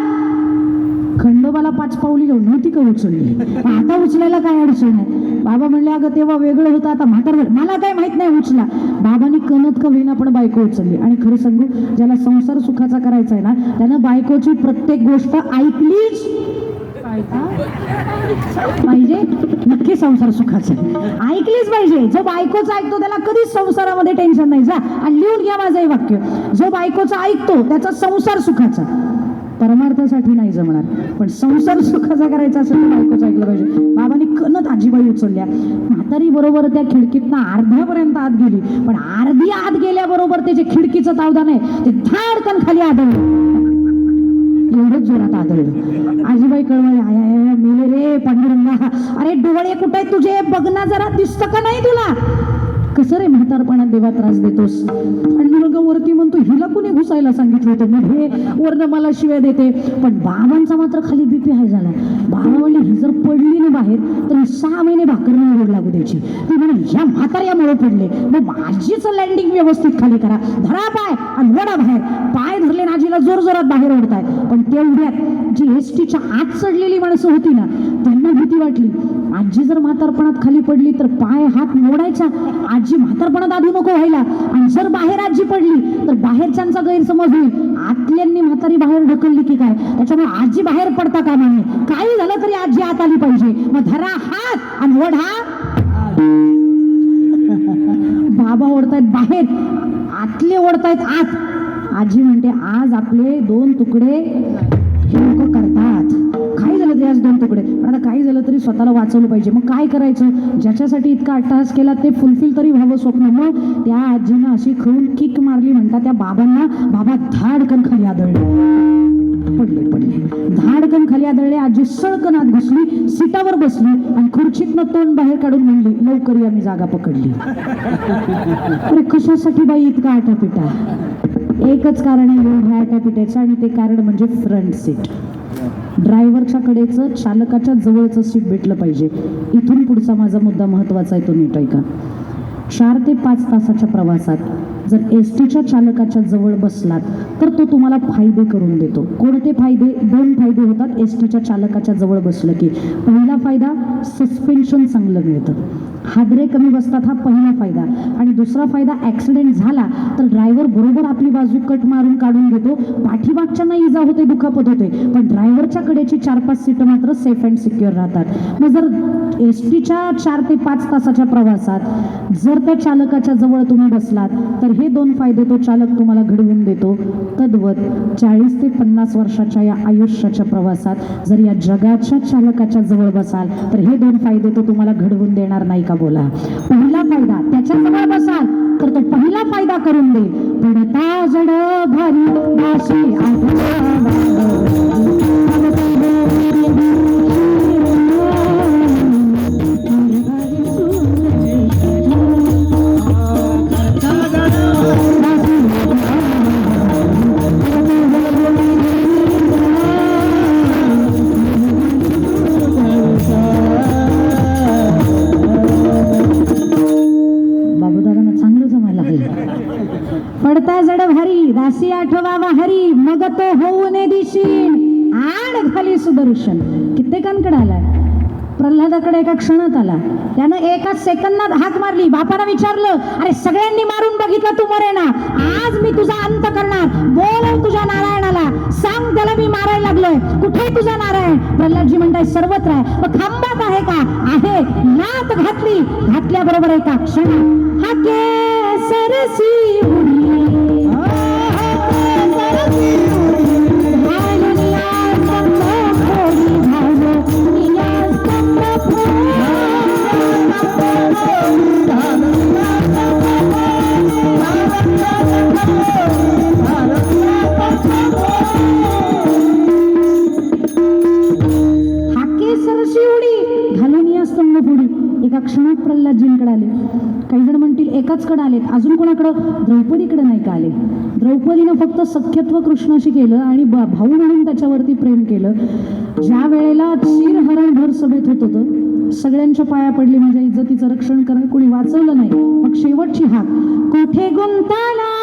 खंडोबाला 5 पावली घेऊन नव्हती का उचलली, आता उचलायला काय अडचण आहे? बाबा म्हणले, अगं तेव्हा वेगळं होतं, आता म्हातार मला काय माहित नाही, उचला. बाबांनी कणत का होईना पण बायको उचलली. आणि खरं सांगू, ज्याला संसार सुखाचा करायचा आहे ना, त्यानं बायकोची प्रत्येक गोष्ट ऐकलीच पाहिजे. नक्की संसार सुखाचा ऐकलीच पाहिजे. जो बायकोचा ऐकतो त्याला कधीच संसारामध्ये टेन्शन नाही. जा आणि लिहून घ्या माझं हे वाक्य, जो बायकोचा ऐकतो त्याचा संसार सुखाचा. परमार्थासाठी नाही जमणार, पण संसार सुखाचा करायचा असेल तर बायकोचं ऐकलं पाहिजे. बाबांनी कणत आजीबाई उचलल्या. म्हातारी बरोबर त्या खिडकीतनं अर्ध्यापर्यंत आत गेली, पण अर्धी आत गेल्याबरोबर त्याचे खिडकीचं तावदान आहे ते धाडकन खाली आदळलं. एवढंच जोरात आदळलं. आजीबाई कळवळे, आया मेले रे पांडुरंगा, अरे डोळे कुठे तुझे, बघ ना जरा, दिसतं का नाही तुला? कसं रे म्हातारपणात देवा त्रास देतोस? पांडुरंग वरती म्हणतो, हिला कोणी घुसायला सांगितलं होतं, मग हे वरनं मला शिव्या देते. पण बाबांचा मात्र खाली बीपी हाय झाला. बाबा म्हणले, ही जर पडली ना बाहेर तर 6 महिने भाकर नाही गोड लागू द्यायची. ती म्हणे, ह्या म्हाताऱ्यामुळे पडले, मग माझीच लँडिंग व्यवस्थित खाली करा, धरा पाय आणि वडा बाहेर. पाय धरले ना आजीला जोर जोरात बाहेर ओढताय. पण तेवढ्यात जी एसटीच्या आत चढलेली माणसं होती ना, त्यांना भीती वाटली. आजी जर म्हातारपणात खाली पडली तर पाय हात मोडायचा, आजी म्हातारपणात आधू नको व्हायला. आणि जर बाहेर आजी पडली तर बाहेरच्यांचा गैरसमज होईल, आतल्यांनी म्हातारी बाहेर ढकलली की काय, त्याच्यामुळे आजी बाहेर पडता कामा नये. काही झालं तरी आजी आत आली पाहिजे. मग धरा हात आणि ओढा. बाबा ओढतायत बाहेर, आतले ओढतायत आत. आजी म्हणते, आज आपले 2 तुकडे हे लोक करतात. काही झालं तरी आज 2 तुकडे, पण आता काही झालं तरी स्वतःला वाचवलं पाहिजे. मग काय करायचं? ज्याच्यासाठी इतका अट्टहास केला ते फुलफिल तरी व्हावं स्वप्न. मग त्या आजीनं अशी खळून किक मारली म्हणता त्या बाबांना, बाबा धाडकन खाली आदळले, पडले धाडकन खाली आदळले. आजी सळकन आत घुसली, सीटावर बसली आणि खुर्चीतनं तोंड बाहेर काढून म्हणली, लवकर या, मी जागा पकडली. अरे कशासाठी बाई इतका आटापिटा? एकच कारण आहे एवढ्या आटापिटाचं, आणि ते कारण म्हणजे फ्रंट सीट. ड्रायव्हरच्या कडेचं, चालकाच्या जवळचं सीट भेटलं पाहिजे. इथून पुढचा माझा मुद्दा महत्त्वाचा आहे, तो नीट ऐका. 4 ते 5 तासाच्या प्रवासात जर एसटीच्या चालकाच्या जवळ बसलात तर तो तुम्हाला फायदे करून देतो. कोणते फायदे? 2 फायदे होतात एसटीच्या चालकाच्या जवळ बसलं की. पहिला फायदा, सस्पेन्शन चांगलं मिळतं, हादरे कमी बसतात, हा पहिला फायदा. आणि दुसरा फायदा, ॲक्सिडेंट झाला तर ड्रायव्हर बरोबर आपली बाजू कट मारून काढून घेतो. पाठीमागच्यांना इजा होते, दुखापत होते, पण ड्रायव्हरच्या कडेची 4-5 सीटं मात्र सेफ अँड सिक्युअर राहतात. मग जर एसटीच्या 4 ते 5 तासाच्या प्रवासात जर त्या चालकाच्या जवळ तुम्ही बसलात तर हे 2 फायदे तो चालक तुम्हाला घडवून देतो. तद्वत 40 ते 50 वर्षाच्या या आयुष्याच्या प्रवासात जर या जगाच्या चालकाच्या जवळ बसाल तर हे 2 फायदे तो तुम्हाला घडवून देणार नाही का? बोला. पहिला फायदा, त्याच्या जवळ बसाल तर तो पहिला फायदा करून देईल. पडता जड भारी भाशी पडता जड भारी दासी आठवावा हरी, मग तो होऊ ने दिशी आड खाली सुदर्शन. कित्येकांकडे आलाय, प्रल्हादाकडे एका क्षणात आला. त्यानं 1 सेकंदात हाक मारली. बापाला विचारलं, अरे सगळ्यांनी मारून बघितलं, तू मरे ना, आज मी तुझा अंत करणार, बोलव तुझ्या नारायणाला, सांग त्याला मी मारायला लागलोय, कुठे तुझा नारायण? प्रल्हादजी म्हणताय, सर्वत्र आहे. मग खांबात आहे का? आहे. नात घातली, घातल्याबरोबर एका क्षणात हाके सरसी उडी, सरसी आलेत, अजून कोणाकडं द्रौपदीकडे नाही का आले. द्रौपदीनं फक्त सख्यत्व कृष्णाशी केलं आणि भाऊ म्हणून त्याच्यावरती प्रेम केलं. ज्या वेळेला शिरहरण भर सभेत होत होतं, सगळ्यांच्या पाया पडली, माझ्या इज्जतीचं रक्षण करा, कोणी वाचवलं नाही. मग शेवटची हाक, कुठे गुंताला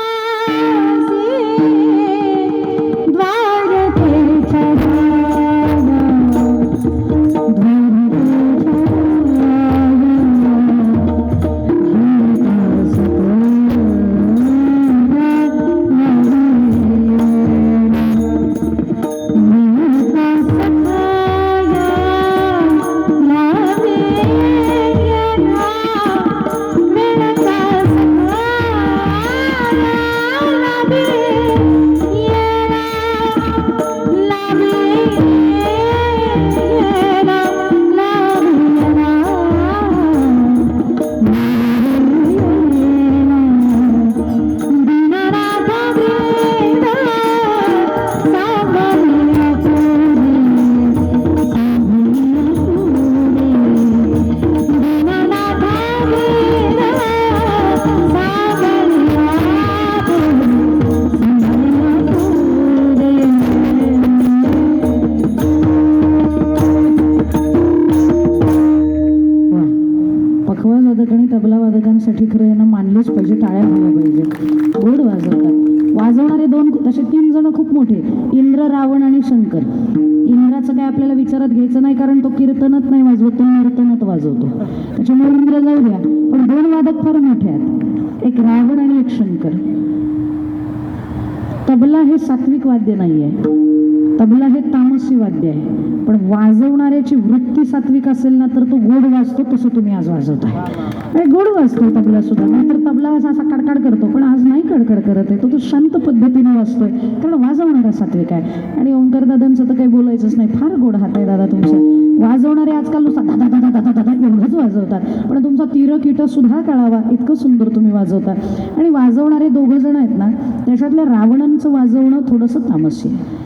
वादकांसाठी खरं यांना मानलंच पाहिजे, टाळ्या झाल्या पाहिजे. गोड वाजवतात. वाजवणारे दोन तसे 3 जण खूप मोठे, इंद्र, रावण आणि शंकर. इंद्राचं काय आपल्याला विचारात घ्यायचं नाही, कारण तो कीर्तनच नाही वाजवत, तो नर्तनच वाजवतो. त्याच्यामुळे इंद्र जाऊ द्या, पण 2 वादक फार मोठे आहेत, एक रावण आणि एक शंकर. तबला हे सात्विक वाद्य नाही आहे, तबला हे तामसी वाद्य आहे. पण वाजवणाऱ्याची वृत्ती सात्विक असेल ना तर तो गोड वाजतो, तसं तुम्ही आज वाजवताय. आणि गोड वाजतो तबला सुद्धा, नाहीतर तबला असा कडकड करतो, पण आज नाही कडकड करत आहे, तो शांत पद्धतीने वाजतोय, कारण वाजवणारा सात्विक आहे. आणि ओंकार दादांचं तर काही बोलायचंच नाही, फार गोड हात आहे दादा तुमचं. वाजवणारे आजकाल नुसता दादा दादा दादा दादा एवढंच वाजवतात, पण तुमचा तीर कीट सुद्धा कळावा इतकं सुंदर तुम्ही वाजवता. आणि वाजवणारे 2 जण आहेत ना, त्याच्यातल्या रावणांचं वाजवणं थोडंसं तामसी आहे.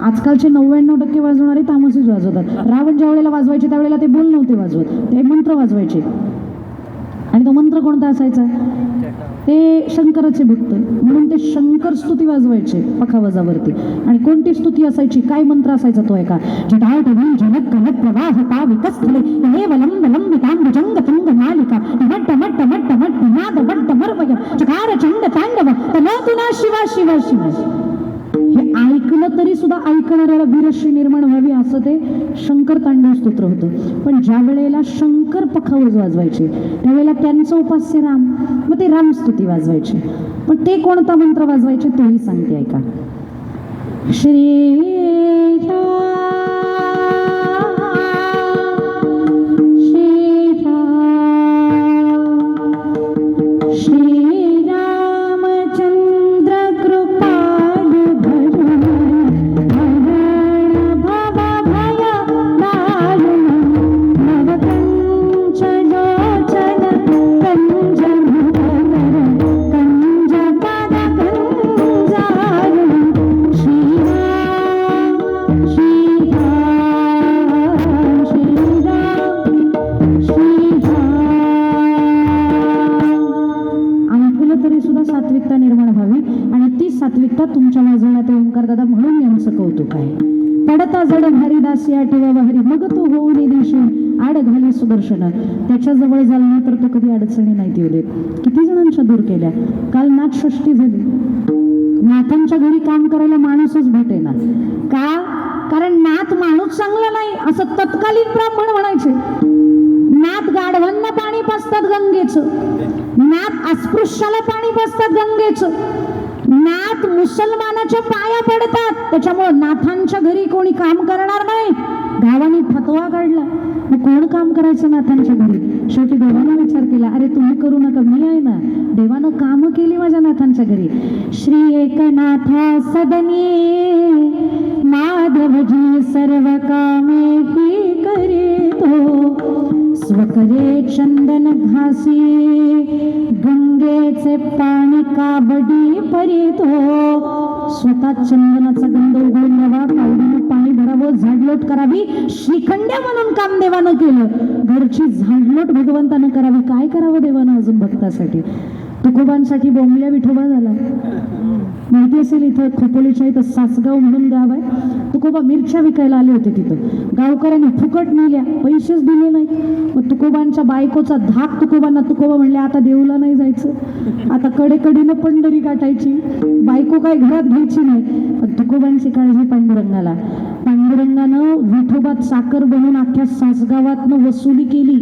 आजकालचे 99% वाजवणारे तामसीच वाजवतात. रावण ज्या वेळेला वाजवायचे त्यावेळेला ते बोल नव्हते वाजवत, ते मंत्र वाजवायचे. आणि तो मंत्र कोणता असायचा? ते शंकराचे भक्त, म्हणून ते शंकर स्तुती वाजवायचे पखावाजावरती. आणि कोणती स्तुती असायची, काय मंत्र असायचा तो ऐका, जटाटवी जनक कनक प्रवाहता विकस्थले हे वलंब लंबितां भुजंग तुंग मालिका मट्ट मट्ट मट्ट मट्ट नाद वट्ट मर्वय चकार चंड तांडव तनोतुना शिवा शिवा शिवा. हे ऐकलं तरी सुद्धा ऐकणाऱ्याला वीरश्री निर्माण व्हावी असं ते शंकर तांडव स्तोत्र होतं. पण ज्या वेळेला शंकर पखावज वाजवायचे त्यावेळेला त्यांचं उपास्य राम, मग ते रामस्तुती वाजवायचे. पण ते कोणता मंत्र वाजवायचे तोही सांगते ऐका. श्री सात्विकता निर्माण व्हावी, आणि ती सात्विकता तुमच्या वाजवण्यात ओंकार दादा म्हणून यांचं कौतुक आहे. पडता जड भारी दासी आठवा हरी मग तो होऊन देशी आड घाली सुदर्शन. त्याच्याजवळ झालं तर तो कधी अडचणी नाही येऊ देत. किती जणांच्या दूर केल्या. काल नाथ षष्ठी झाली, नाथांच्या घरी काम करायला माणूसच भेटेना. का? कारण नाथ माणूस चांगला नाही असं तत्कालीन ब्राह्मण म्हणायचे. नाथ गाढवांना पाणी पाजतात गंगेचं, नाथ अस्पृश्याला पाणी पाजतात गंगेचं, नाथ मुसलमानाच्या पाया पडतात. त्याच्यामुळे नाथांच्या घरी कोणी काम करणार नाही. गावाने फतवा काढला, मग कोण काम करायचं नाथांच्या घरी? शेवटी देवानं विचार केला, अरे तुम्ही करू नका, मी आहे ना. देवानं कामं केली माझ्या नाथांच्या घरी. श्री एकनाथा सदनी माधवजी सर्व कामे ही करे तो, स्वकरे चंदन घासी गंगेचे पाणी कावडी परीतो. स्वतः चंदनाचा गंध उघडून द्यावा, कावडीनं पाणी भरावं, झाडलोट करावी. श्रीखंड्या म्हणून काम देवानं केलं, घरची झाडलोट भगवंतानं करावी. काय करावं देवानं अजून भक्तासाठी? तुकोबांसाठी बोंबल्या विठोबा झाला. माहिती असेल, इथं खोपोलीच्या इथं सासगाव म्हणून गाव आहे. तुकोबा मिरच्या विकायला आले होते. तिथं गावकऱ्यांनी फुकट नेल्या, पैसेच दिले नाही. मग तुकोबांच्या बायकोचा धाक तुकोबांना. तुकोबा म्हणले आता देऊला नाही जायचं, आता कडेकडीनं पंढरी गाठायची, बायको काय घरात घ्यायची नाही. पण तुकोबांची काळजी पांडुरंगाला. पांडुरंगानं विठोबात साखर बनवून अख्ख्या सासगावातनं वसुली केली.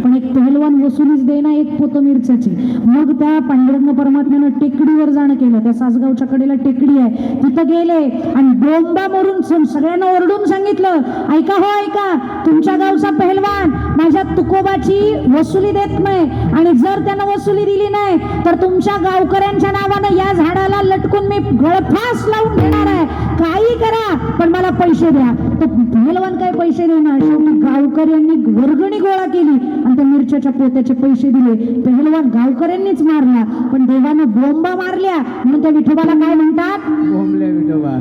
पण एक पहलवान वसुलीच देना, एक पोतं मिरच्याची. मग त्या पांडुरंग परमात्म्यानं टेकडीवर जाणं केलं. त्या सासगावच्या कडेला टेकडी आहे, तिथं गेले आणि बोंबा मारून सगळ्यांना ओरडून सांगितलं, ऐका हो ऐका, तुमच्या गावचा पहलवान माझ्या तुकोबाची वसुली देत नाही, आणि जर त्यानं वसुली दिली नाही तर तुमच्या गावकऱ्यांच्या नावानं या झाडाला लटकून मी गळफास लावून घेणार आहे. काही करा पण मला पैसे द्या. तर पहलवान काय पैसे देणार? शेवटी गावकऱ्यांनी वर्गणी गोळा केली आणि त्या मिरच्याच्या पोत्याचे पैसे दिले. पहलवान गावकऱ्यांनीच मारला, पण देवानं बोंबा मारल्या म्हणून त्या विठोबाला काय म्हणतात? बोंबल्या विठोबा.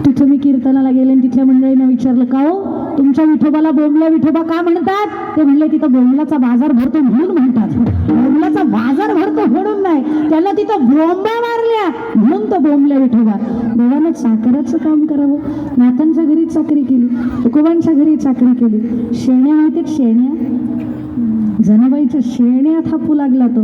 तिथं मी कीर्तनाला गेले आणि तिथल्या मंडळीनं विचारलं, का हो तुमच्या विठोबाला बोंबल्या विठोबा का म्हणतात? ते म्हणले तिथं बोंबलाचा बाजार भरतो म्हणून म्हणतात. बोंबलाचा बाजार भरतो म्हणून नाही, त्याला तिथं बोंबा मारल्या म्हणून तो बोंबल्या विठोबा. देवानं चाकराचं काम करावं. नातांच्या घरी चाकरी केली, तुकोबांच्या घरी चाकरी केली. शेण्या माहितीत? शेण्या जनाबाईच्या शेण्यात थापू लागला. तो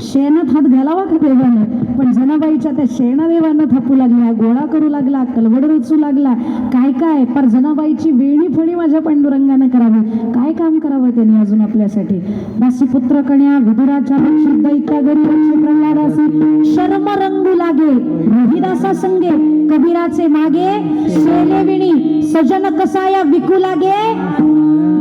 शेणात हात घालावा का देवानं? पण जनाबाईच्या त्या शेणा देवानं थापू लागल्या, गोळा करू लागला, कलवड रचू लागला. काय काय पर जनाबाईची वेणी फणी माझ्या पांडुरंगानं करावी. काय काम करावं त्यांनी अजून आपल्यासाठी? दासीपुत्र कन्या विदुराच्या रक्षित दैत्या घरी रक्ष प्रल्हादासी शर्म रंगू लागे रविदासा संगे कबीराचे मागे शेले विणी सजन कसाया विकू लागे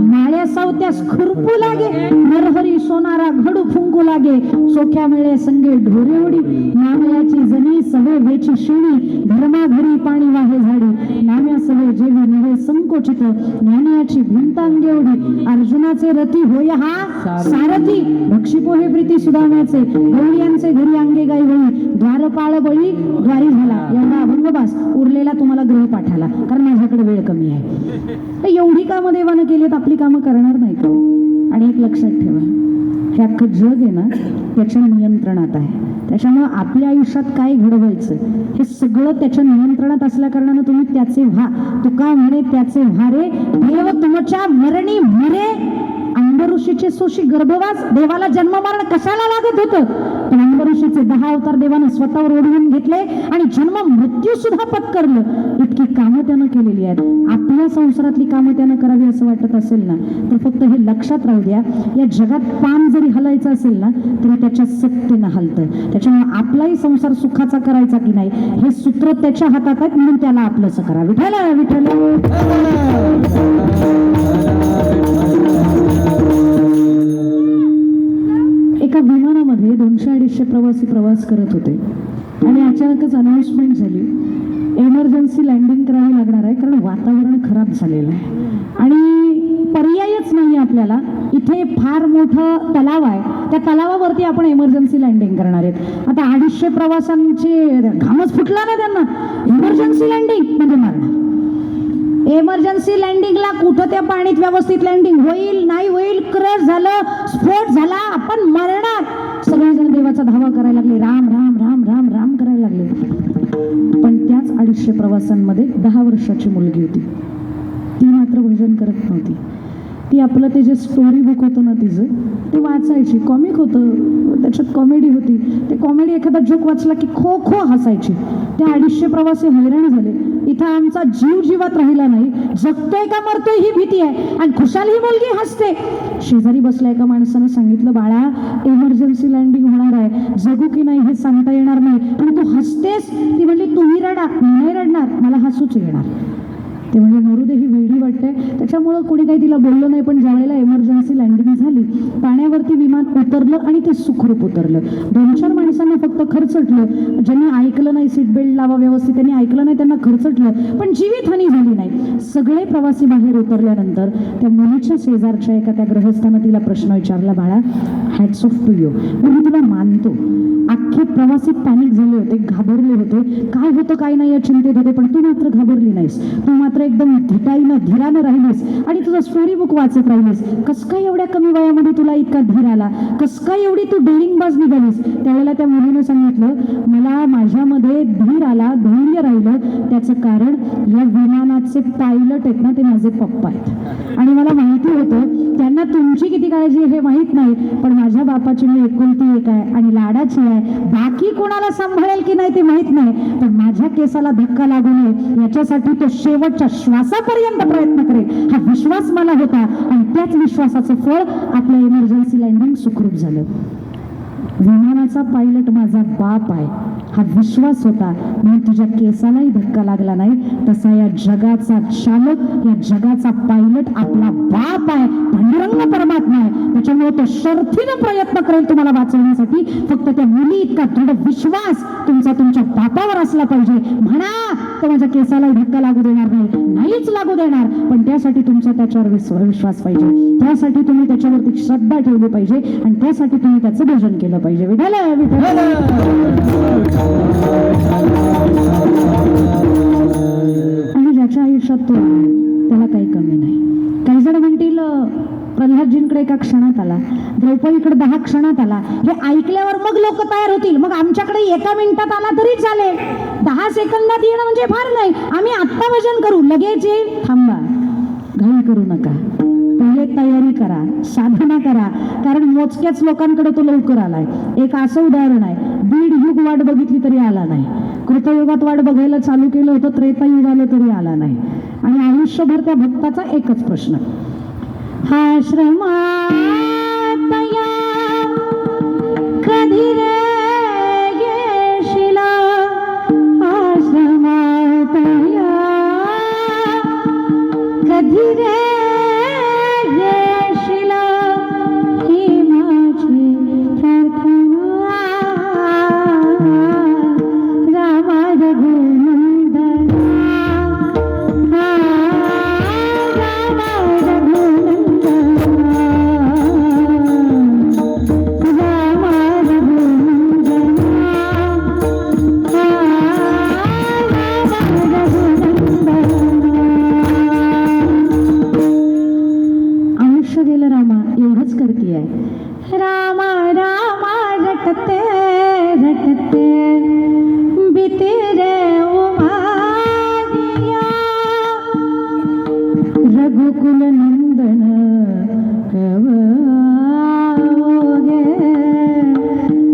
माळ्या सावत्यास खुरपू लागे नरहरी सोनारा घडू फुंकू लागे सोख्या मिळे संगे ढोरे उडी नामयाची जनी सवे वेची शिणी धर्मा घरी पाणी वाहे झाडी नाम्या सवे जेवी नव्हे संकोचित ज्ञानियाची भिंत अंगे उडी अर्जुनाचे रती होय हा सारथी भक्षिपोहे प्रीती सुदाम्याचे गवळीयांचे घरी अंगे गाई होई द्वारपाळ बळी द्वारी झाला. एवढा अभंगबास उरलेला तुम्हाला ग्रहपाठाला, कारण माझ्याकडे वेळ कमी आहे. एवढी कामं देवानं केलीत, आपली कामं करणार नाही का? आणि एक लक्षात ठेवा, हे अख्खं जग आहे ना त्याच्या नियंत्रणात आहे. त्याच्यामुळं आपल्या आयुष्यात काय घडवायचं हे सगळं त्याच्या नियंत्रणात असल्या कारणानं तुम्ही त्याचे व्हा. तुका म्हणे त्याचे व्हा रे देव तुमच्या मरणी मरे. अंबऋषीचे सोशी गर्भवास देवाला जन्म मरण कशाला लागत होतं? पण अंबऋषीचे 10 अवतार देवानं स्वतःवर ओढवून घेतले आणि जन्म मृत्यू सुद्धा पत्करलं. इतकी कामं त्यानं केलेली आहेत. आपल्या संसारातली कामं त्यानं करावी असं वाटत असेल ना, तर फक्त हे लक्षात राहू द्या, या जगात पान जरी हलायचं असेल ना तरी त्याच्या सत्तेनं हलतं. त्याच्यामुळे आपलाही संसार सुखाचा करायचा की नाही हे सूत्र त्याच्या हातात आहे, म्हणून त्याला आपलंच करा. विठ्ठल विठ्ठल. एका विमानामध्ये 200-250 प्रवासी प्रवास करत होते आणि अचानकच अनाउन्समेंट झाली, एमर्जन्सी लँडिंग करावी लागणार आहे, कारण वातावरण खराब झालेलं आहे आणि पर्यायच नाही आपल्याला. इथे फार मोठं तलाव आहे, त्या तलावावरती आपण एमर्जन्सी लँडिंग करणार आहेत. आता 250 प्रवाशांचे घामच फुटला ना त्यांना. एमर्जन्सी लँडिंग म्हणजे मरणार. एमर्जन्सी लँडिंगला कुठं त्या पाणीत व्यवस्थित लँडिंग होईल नाही होईल, क्रॅश झालं, स्फोट झाला, आपण मरणार. सगळेजण देवाचा धावा करायला लागले, राम राम राम राम राम करायला लागले. पण त्याच 250 प्रवासांमध्ये 10 वर्षाची मुलगी होती. ती मात्र भजन करत नव्हती. ती आपलं ते जे स्टोरी बुक होतं ना तिचं ते वाचायची. कॉमिक होतं, त्याच्यात कॉमेडी होती. ते कॉमेडी एखादा जोक वाचला की खो खो हसायची. ते 250 प्रवासी हैराण झाले, इथं आमचा जीव जीवात राहिला नाही, जगतोय का मरतोय ही भीती आहे आणि खुशाल ही मुलगी हसते. शेजारी बसल्या एका माणसानं सांगितलं, बाळा एमर्जन्सी लँडिंग होणार आहे, जगू की नाही हे सांगता येणार नाही, पण तू हसतेस. ती म्हणली तुम्ही रडा, नाही रडणार, मला हसूच येणार. ते म्हणजे मरुदे ही वेडी वाटते. त्याच्यामुळं कोणी काही तिला बोललं नाही. पण ज्यावेळेला एमर्जन्सी लँडिंग झाली, पाण्यावरती विमान उतरलं आणि ते सुखरूप उतरलं. 2-4 माणसांना फक्त खरचटलं. ज्यांनी ऐकलं नाही सीट बेल्ट लावा व्यवस्थित, त्यांनी ऐकलं नाही त्यांना खरचटलं, पण जीवितहानी झाली नाही. सगळे प्रवासी बाहेर उतरल्यानंतर त्या मुलीच्या शेजारच्या एका त्या ग्रहस्थानं तिला प्रश्न विचारला, बाळा हॅट्स ऑफ टू यू, मी तुला मानतो. अख्खे प्रवासी पॅनिक झाले होते, घाबरले होते, काय होतं काय नाही या चिंतेत होते, पण तू मात्र घाबरली नाहीस. तू मात्र मात्र एकदम धिटाईनं धीरानं राहिलीस आणि तुझं स्टोरी बुक वाचत राहिलीस. कस काय एवढ्या कमी वयामध्ये तुला इतका धीर आला, कस काय एवढी तू डेअरिंगबाज निघालीस? त्यावेळेला त्या मुलीनं सांगितलं, मला माझ्यामध्ये धीर आला, धैर्य राहिलं, त्याचं कारण या विमानाचे पायलट आहेत ना, ते माझे पप्पा आहेत. आणि मला माहिती होतं त्यांना तुमची किती काळजी हे माहीत नाही, पण माझ्या बापाची मी एकुलती एक आहे आणि लाडाची आहे, बाकी कोणाला सांभाळेल की नाही ते माहीत नाही, पण माझ्या केसाला धक्का लागू नये याच्यासाठी तो शेवटच्या श्वासापर्यंत प्रयत्न करेल, हा विश्वास मला होता. आणि त्याच विश्वासाचं फळ आपलं इमर्जन्सी लँडिंग सुखरूप झालं. विमानाचा पायलट माझा बाप आहे हा विश्वास होता म्हणून तुझ्या केसालाही धक्का लागला नाही. तसा या जगाचा चालक, या जगाचा पायलट आपला बाप आहे, पांडुरंग परमात्मा आहे. त्याच्यामुळे तो शर्थीनं प्रयत्न करेल तुम्हाला वाचवण्यासाठी. फक्त त्या मुली इतका दृढ विश्वास तुमचा तुमच्या बापावर असला पाहिजे. म्हणा तर माझ्या केसालाही धक्का लागू देणार नाही, नाहीच लागू देणार, पण त्यासाठी तुमचा त्याच्यावर विश्वास पाहिजे, त्यासाठी तुम्ही त्याच्यावरती श्रद्धा ठेवली पाहिजे आणि त्यासाठी तुम्ही त्याचं भजन केलं पाहिजे. विठ्ठल विठ्ठल. आणि ज्याच्या आयुष्यात तो त्याला काही कमी नाही. काही जण म्हणतील प्रल्हादजींकडे एका क्षणात आला, द्रौपदीकडे 10 क्षणात आला. हे ऐकल्यावर मग लोक तयार होतील, मग आमच्याकडे 1 मिनिटात आला तरी चालेल, 10 सेकंदात येणं म्हणजे फार नाही, आम्ही आत्ता भजन करू, लगेच येईल. थांबा, घाई करू नका, पहिले तयारी करा, साधना करा, कारण मोजक्याच लोकांकडे तो लवकर आलाय. एक असं उदाहरण आहे, 1.5 युग वाट बघितली तरी आला नाही, कृतयुगात वाट बघायला चालू केलं होतं, त्रेतायुग आलं तरी आला नाही. आणि आयुष्यभर त्या भक्ताचा एकच प्रश्न, आश्रमात कधी रे येशील, आश्रमात कधी रे येशील, ही माझी प्रार्थना, रामा रघुनंदना, रामा रघुनंदना, रामा रघुनंदना, रामा रघुनंदना. आयुष्य गेलं रामा, एवढंच करती आहे. रामा रामा रटते रटते बीते रे उमानिया, रघुकुल नंदन कवोगे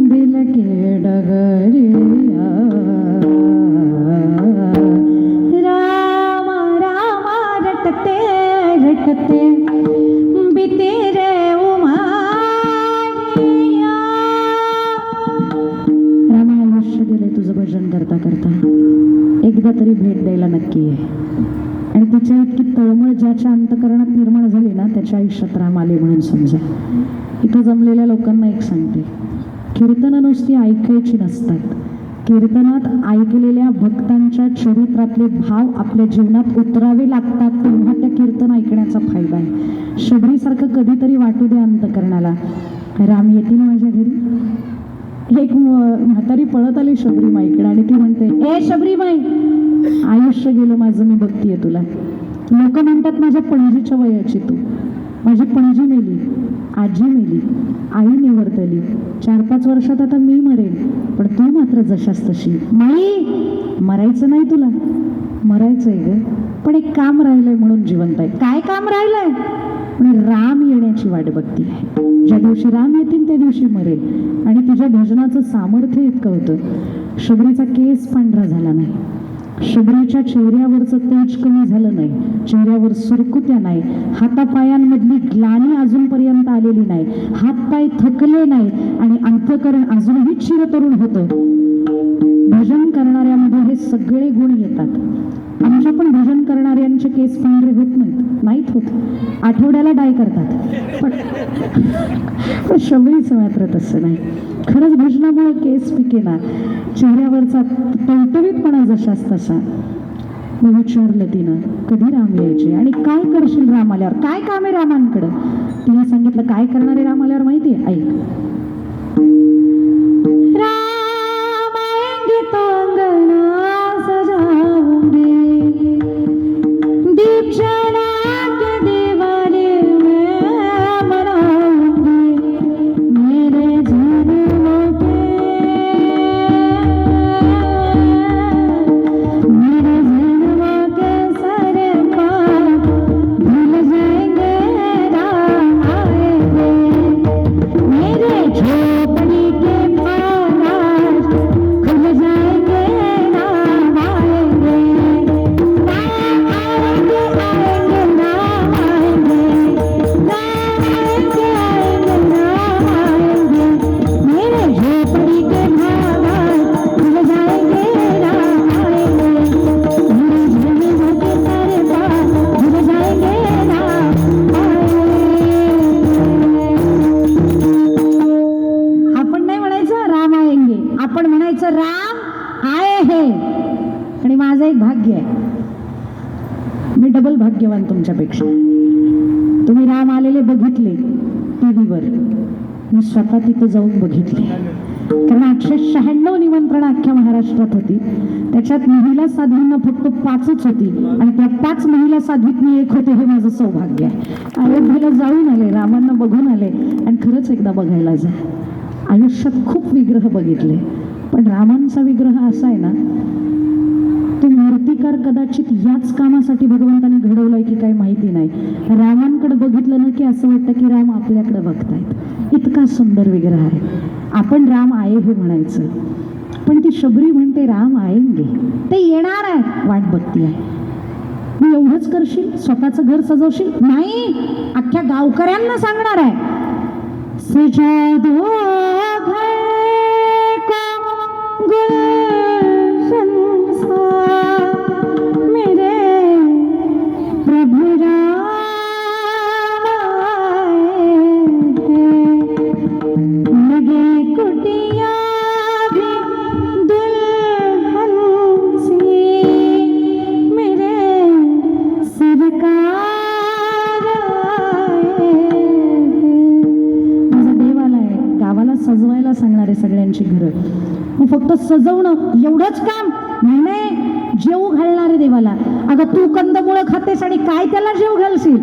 दिल के डगरिया. रामा रामा रटते रटते बीते रे उमानिया. रामा, आयुष्य गेले तुझं भजन करता करता, एकदा तरी भेट द्यायला नक्की आहे. आणि तिच्या इतकी तळमळ ज्याच्या अंतकरणात निर्माण झाली ना, त्याच्या आयुष्यात राम आले म्हणून समजा. इथं जमलेल्या लोकांना एक सांगते, कीर्तनं नुसती ऐकायची नसतात, कीर्तनात ऐकलेल्या भक्तांच्या चरित्रातले भाव आपल्या जीवनात उतरावे लागतात, तेव्हा त्या कीर्तन ऐकण्याचा फायदा आहे. शबरीसारखं कधीतरी वाटू द्या अंतकरणाला, राम येतील माझ्या घरी. एक म्हातारी पळत आली शबरी माईकडे आणि ती म्हणते, ए शबरी माई, आयुष्य गेलं माझं, मी बघतीये तुला. लोक म्हणतात माझ्या पणजीच्या वयाची तू, माझी पणजी मेली, आजी मेली, आई निवर्तली, 4-5 वर्षात आता मी मरेन, पण तू मात्र जशास तशी. माई, मरायचं नाही तुला, मरायचंय ग, पण एक काम राहिलंय म्हणून जिवंत आहे. काय काम राहिलंय? पण राम येण्याची वाट बघती आहे. ज्या दिवशी राम येतील त्या दिवशी मरेल. आणि तुझ्या भजनाचं सामर्थ्य इतकं होतं, शबरीचा केस पांढरा झाला नाही, शबरीच्या चेहऱ्यावरचं तेज कमी झालं नाही, चेहऱ्यावर सुरकुत्या नाही, हातापायांमधली ग्लानी अजूनपर्यंत आलेली नाही, हातपाय थकले नाही आणि अंतकरण अजूनही चिरतरुण होतं. भजन करणाऱ्यामध्ये हे सगळे गुण येतात. आमच्या पण भजन करणाऱ्यांचे केस पांढरे होत नाहीत होत, आठवड्याला डाय करतात, पण शबरीचं मात्र तसं नाही. खरंच भजनामुळे केस पिकेना, चेहऱ्यावरचा टवटवीतपणा जशाच तसा. मग विचारलं तिनं, कधी राम यायचे आणि काय करशील राम आल्यावर, काय काम आहे रामांकडं? तिने सांगितलं, काय करणार आहे राम आल्यावर माहिती आहे, ऐक. राम आएंगे तो अंगना सजाऊंगी, भाग्य आहे. मी डबल भाग्यवान तुमच्यापेक्षा. तुम्ही राम आलेले बघितले टीव्हीवर, मी स्वतः तिथे जाऊन बघितले. कारण 896 निमंत्रणं अख्ख्या महाराष्ट्रात होती. त्याच्यात महिला साध्वींना फक्त 5च होती आणि त्या 5 महिला साध्वीत मी एक होते. हे माझं सौभाग्य आहे. अयोध्येला जाऊन आले, रामांना बघून आले आणि खरंच एकदा बघायला जा. आयुष्यात खूप विग्रह बघितले, पण रामांचा विग्रह असा आहे ना, तो मूर्तिकार कदाचित याच कामासाठी भगवंताने घडवलाय की काही माहिती नाही. रामांकडे बघितलं ना की असं वाटतं की राम आपल्याकडे बघतायत. इतका सुंदर विग्रह आहे. आपण राम आहे हे म्हणायचं, पण ती शबरी म्हणते राम आएंगे, ते येणार आहे, वाट बघती आहे. मी एवढंच करशील, स्वतःचं घर सजवशील? नाही, अख्ख्या गावकऱ्यांना सांगणार आहे, सजा दो घर को गुलशन सा मेरे प्रभु राम आए हैं, लगे कुटिया भी दुल्हन सी मेरे सरकार आए हैं. माझा देव आलाय, गावाला सजवायला सांगणार आहे सगळ्यांची घरं. मग फक्त सजवणं एवढंच काम नाही, नाही, जेव घालणार आहे देवाला. अगं तू कंदमुळं खातेस आणि काय त्याला जेव घालशील?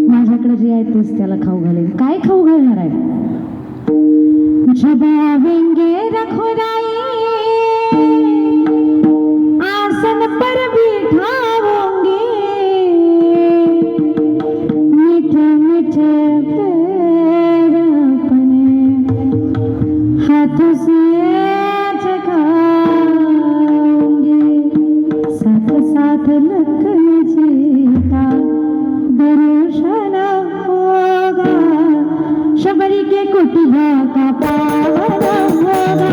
माझ्याकडे जे आहे तेच त्याला खाऊ घालेल. काय खाऊ घालणार आहे? जब आवेंगे रघुराई आसन पर बिठाओगे, मीठे मीठे पैर अपने हाथों से साथ लखन जी का दर्शन होगा, शबरी के कुटिया का पावन होगा,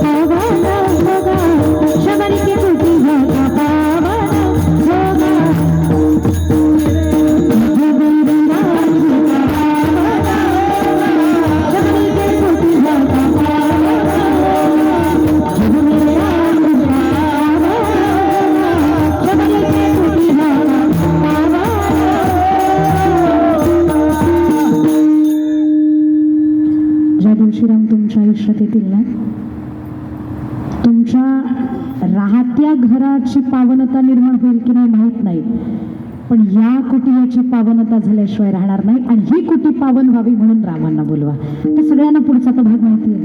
पावन होगा, शबरी के कुटिया का पावन होगा, शबरी के कुटिया का श्रीराम तुमच्या आयुष्यात येतील ना, तुमच्या राहत्या घराची पावनता निर्माण होईल की नाही माहीत नाही, पण या कुटियाची पावनता झाल्याशिवाय राहणार नाही. आणि ही कुटी पावन व्हावी म्हणून रामांना बोलवा. तर सगळ्यांना पुढचा तो भाग माहिती आहे.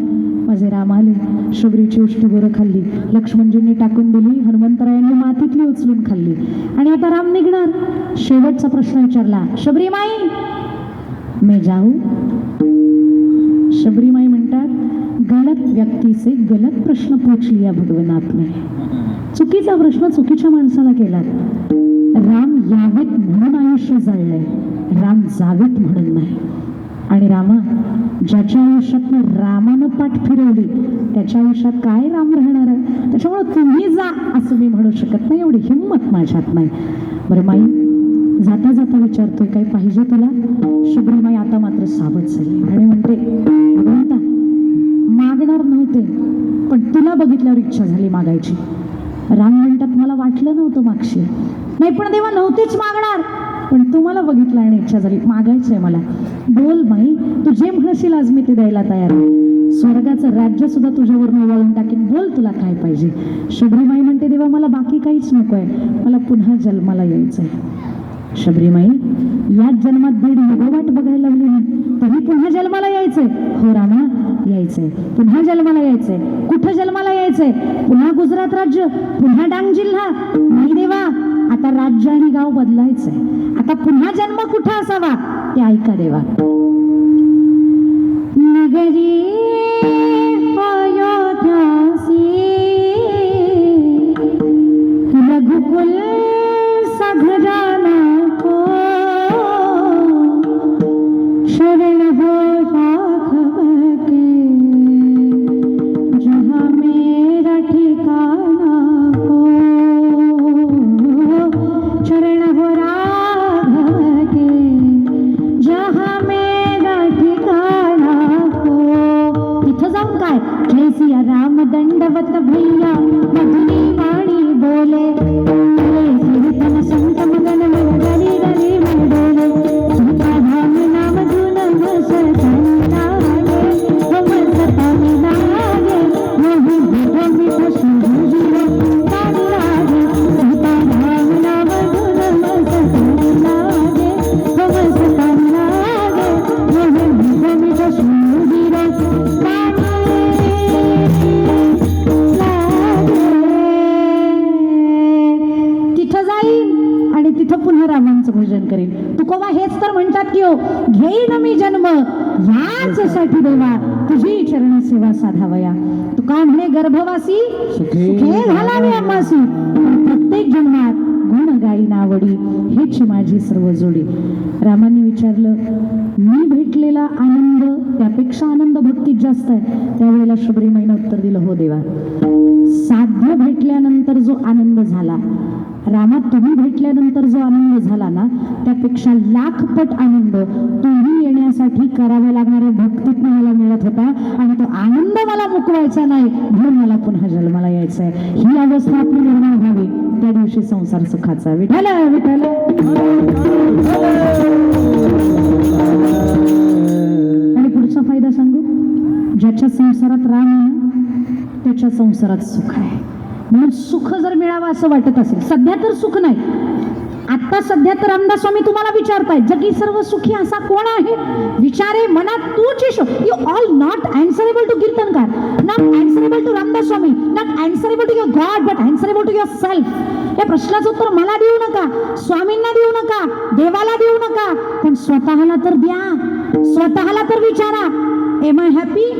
माझे राम आले, शबरीची उष्टी बोरं खाल्ली, लक्ष्मणजींनी टाकून दिली, हनुमंतरायांनी मातीतली उचलून खाल्ली आणि आता राम निघणार. शेवटचा प्रश्न विचारला, शबरी माई मैं जाऊ? शबरी माई म्हणतात, गलत व्यक्ती से गलत प्रश्न पूछ लिया भगवान आपने. चुकीचा प्रश्न चुकीच्या माणसाला केला. राम यावेत म्हणून आयुष्य जाळलंय, राम जावेत म्हणून नाही. आणि रामा, ज्याच्या आयुष्यातनं रामानं पाठ फिरवली त्याच्या आयुष्यात काय राम राहणार आहे? त्याच्यामुळे तुम्ही जा असं मी म्हणू शकत नाही, एवढी हिंमत माझ्यात नाही. बरं माई, जाता जाता विचारतोय काही पाहिजे तुला? शबरी माई आता मात्र सावध झाली आणि म्हणते, भगवंता मागणार नव्हते, पण तुला बघितल्यावर इच्छा झाली मागायची. राम म्हणतात, मला वाटलं नव्हतं मागशी. नाही पण देवा नव्हतीच मागणार, पण तुम्हाला बघितलं आणि इच्छा झाली, मागायचंय मला. बोल माई, तू जे म्हणशील आज मी ते द्यायला तयार आहे. स्वर्गाचं राज्य सुद्धा तुझ्यावर वाळून टाकेन, बोल तुला काय पाहिजे. शबरी माई म्हणते, देवा मला बाकी काहीच नकोय, मला पुन्हा जन्माला यायचंय. शबरी माई, याच जन्मात 1.5 युग वाट बघायला लागली नाही, तरी पुन्हा जन्माला यायचंय? हो रामा, यायचंय, पुन्हा जन्माला यायचंय. कुठं जन्माला यायचंय? पुन्हा गुजरात राज्य, पुन्हा डांग जिल्हा? नाही देवा, आता राज्य आणि गाव बदलायचंय. आता पुन्हा जन्म कुठं असावा ते ऐका देवा. नगरी अयोध्यासी रघुकुल सघराना को, शरण हो राघव के जहाँ मेरा ठिकाना हो, शरण हो राघव के जहाँ मेरा ठिकाना हो. रामांचं भजन करेन. तुकोबा हेच तर म्हणतात की हो, घेईन मी जन्म याचसाठी देवा तुझी चरण सेवा साधावया. तुका म्हणे गर्भवासी सुखे घालावे आम्हासी, प्रत्येक जन्मात गुण गाई नावडी हेच माझी सर्व जोडी. रामाने विचारलं, मी भेटलेला आनंद त्यापेक्षा आनंद भक्तीत जास्त आहे. त्यावेळेला शबरीमाईनं उत्तर दिलं, हो देवा, साध्य भेटल्यानंतर जो आनंद झाला, रामा तुम्ही भेटल्यानंतर जो आनंद झाला ना, त्यापेक्षा लाखपट आनंद तुम्ही येण्यासाठी कराव्या लागणाऱ्या भक्तीत मला मिळत होता. आणि तो आनंद मला मुकवायचा नाही, म्हणून मला पुन्हा जन्माला यायचं आहे. ही अवस्था आपली निर्माण व्हावी, त्या दिवशी संसार सुखाचा. विठ्ठल विठ्ठल. आणि पुढचा फायदा सांगू, ज्याच्या संसारात राम आहे ना, त्याच्या संसारात सुख आहे. म्हणून सुख जर मिळावं असं वाटत असेल, सध्या तर सुख नाही, आता सध्या तर रामदास स्वामी तुम्हाला विचारतायत, जगी सर्व सुखी असा कोण आहे? विचारे मनात तूच ईश. You all not answerable to कीर्तनकार, not answerable to Ramdas Swami, not answerable to your god, but answerable to yourself. या प्रश्नाचं उत्तर मला देऊ नका, स्वामींना देऊ नका, देवाला देऊ नका, पण स्वतःला तर द्या. स्वतःला तर विचारा, am I happy,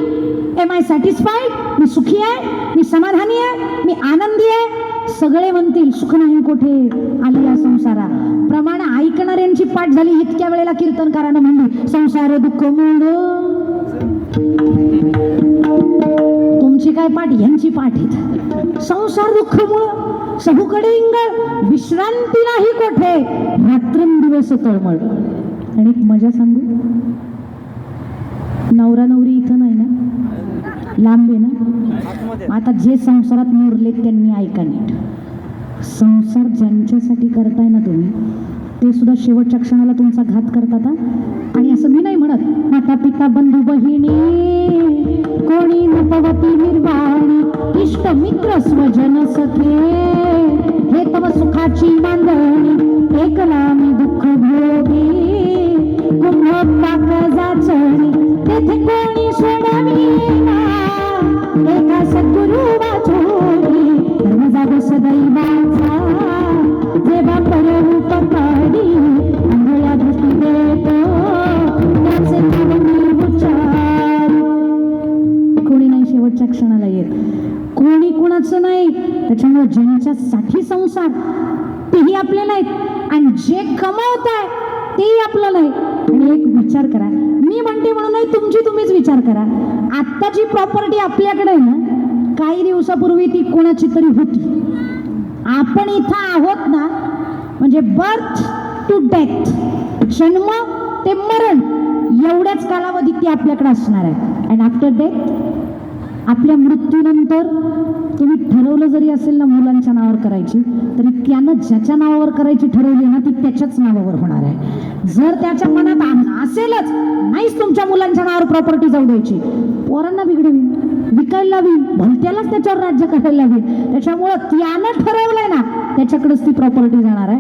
am I satisfied, मी सुखी आहे, मी समाधानी आहे, मी आनंदी आहे. सगळे म्हणतील सुख नाही कोठे आली या संसारा. प्रमाण ऐकणाऱ्यांची पाठ झाली. इतक्या वेळेला कीर्तनकारानं म्हणली, संसार दुःख मूळ. तुमची काय पाठ, यांची पाठ आहे. संसार दुःख मूळ, सबुकडे इंगळ, विश्रांती नाही कोठे, रात्रंदिवस तळमळ. आणि एक मजा सांगू, नवरा नवरी इथं नाही ना, लांब आहे ना. आता जे संसारात मुरले त्यांनी ऐका नीट. संसार ज्यांच्यासाठी करताय ना तुम्ही, ते सुद्धा शेवटच्या क्षणाला तुमचा घात करतात. आणि असं मी नाही म्हणत, माता पिता बंधू बहिणी कोणी नपवती निर्वाणी, इष्ट मित्र स्वजन सखे हे तव सुखाची मांडणी, एकला मी दुःख भोगी कुंभ जाचणी, तेथे कोणी सोडविना एका सद्गुरु वाचोरी, धर्म जागो सदैवाचा जेव्हा पररूप काढी, आंधळ्या दृष्टी देतो त्याचे जीवन उच्चार. कोणी नाही शेवटच्या क्षणाला येत, कोणी कुणाचं नाही. त्याच्यामुळे ज्यांच्यासाठी संसार तेही आपले नाहीत, आणि जे कमवताय तेही आपलं नाही. आणि एक विचार करा, मी म्हणते म्हणून नाही, तुमची तुम्हीच विचार करा. आत्ताची प्रॉपर्टी आपल्याकडे आहे ना, काही दिवसापूर्वी ती कोणाची तरी होती. आपण इथं आहोत ना, म्हणजे बर्थ टू डेथ, जन्म ते मरण, एवढ्याच कालावधीत ती आपल्याकडे असणार आहे. अँड आफ्टर डेथ, आपल्या मृत्यूनंतर तुम्ही ठरवलं जरी असेल ना मुलांच्या नावावर करायची, तरी त्यानं ज्याच्या नावावर करायची ठरवली ना, ती त्याच्याच नावावर होणार आहे. जर त्याच्या मनात असेलच नाहीच तुमच्या मुलांच्या नावावर प्रॉपर्टी जाऊ द्यायची, पोरांना बिघडवी, विकायला लावी, भलत्यालाच त्याच्यावर राज्य करायला लावी. त्याच्यामुळं त्यानं ठरवलंय ना, त्याच्याकडेच ती प्रॉपर्टी जाणार आहे.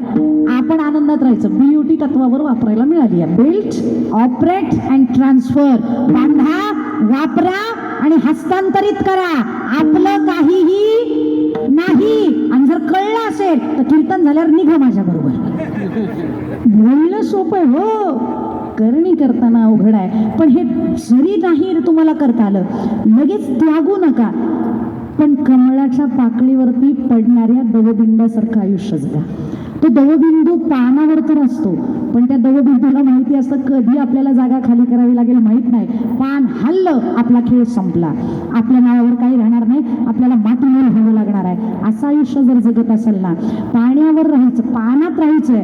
आपण आनंदात राहायचं. BOT तत्वावर वापरायला मिळाली आहे. Built, operate and transfer. बांधा, वापरा आणि हस्तांतरित करा. आपलं काहीही नाही. आणि जर कळलं असेल तर कीर्तन झाल्यावर निघा माझ्या बरोबर. बोलणं सोपं आहे हो, करणी करताना अवघड आहे. पण हे जरी नाही तुम्हाला करता आलं, लगेच त्यागू नका. पण कमळाच्या पाकळीवरती पडणाऱ्या दवबिंदासारखं आयुष्य जगा. तो दवबिंदू पानावर तर असतो, पण त्या दवबिंदूला माहिती असतं कधी आपल्याला जागा खाली करावी लागेल माहित नाही. पान हल्लं, आपला खेळ संपला, आपल्या नावावर काही राहणार नाही, आपल्याला मातीमोल व्हावं लागणार आहे. असं आयुष्य जर जगत असेल ना, पाण्यावर राहायचं, पानात राहायचंय,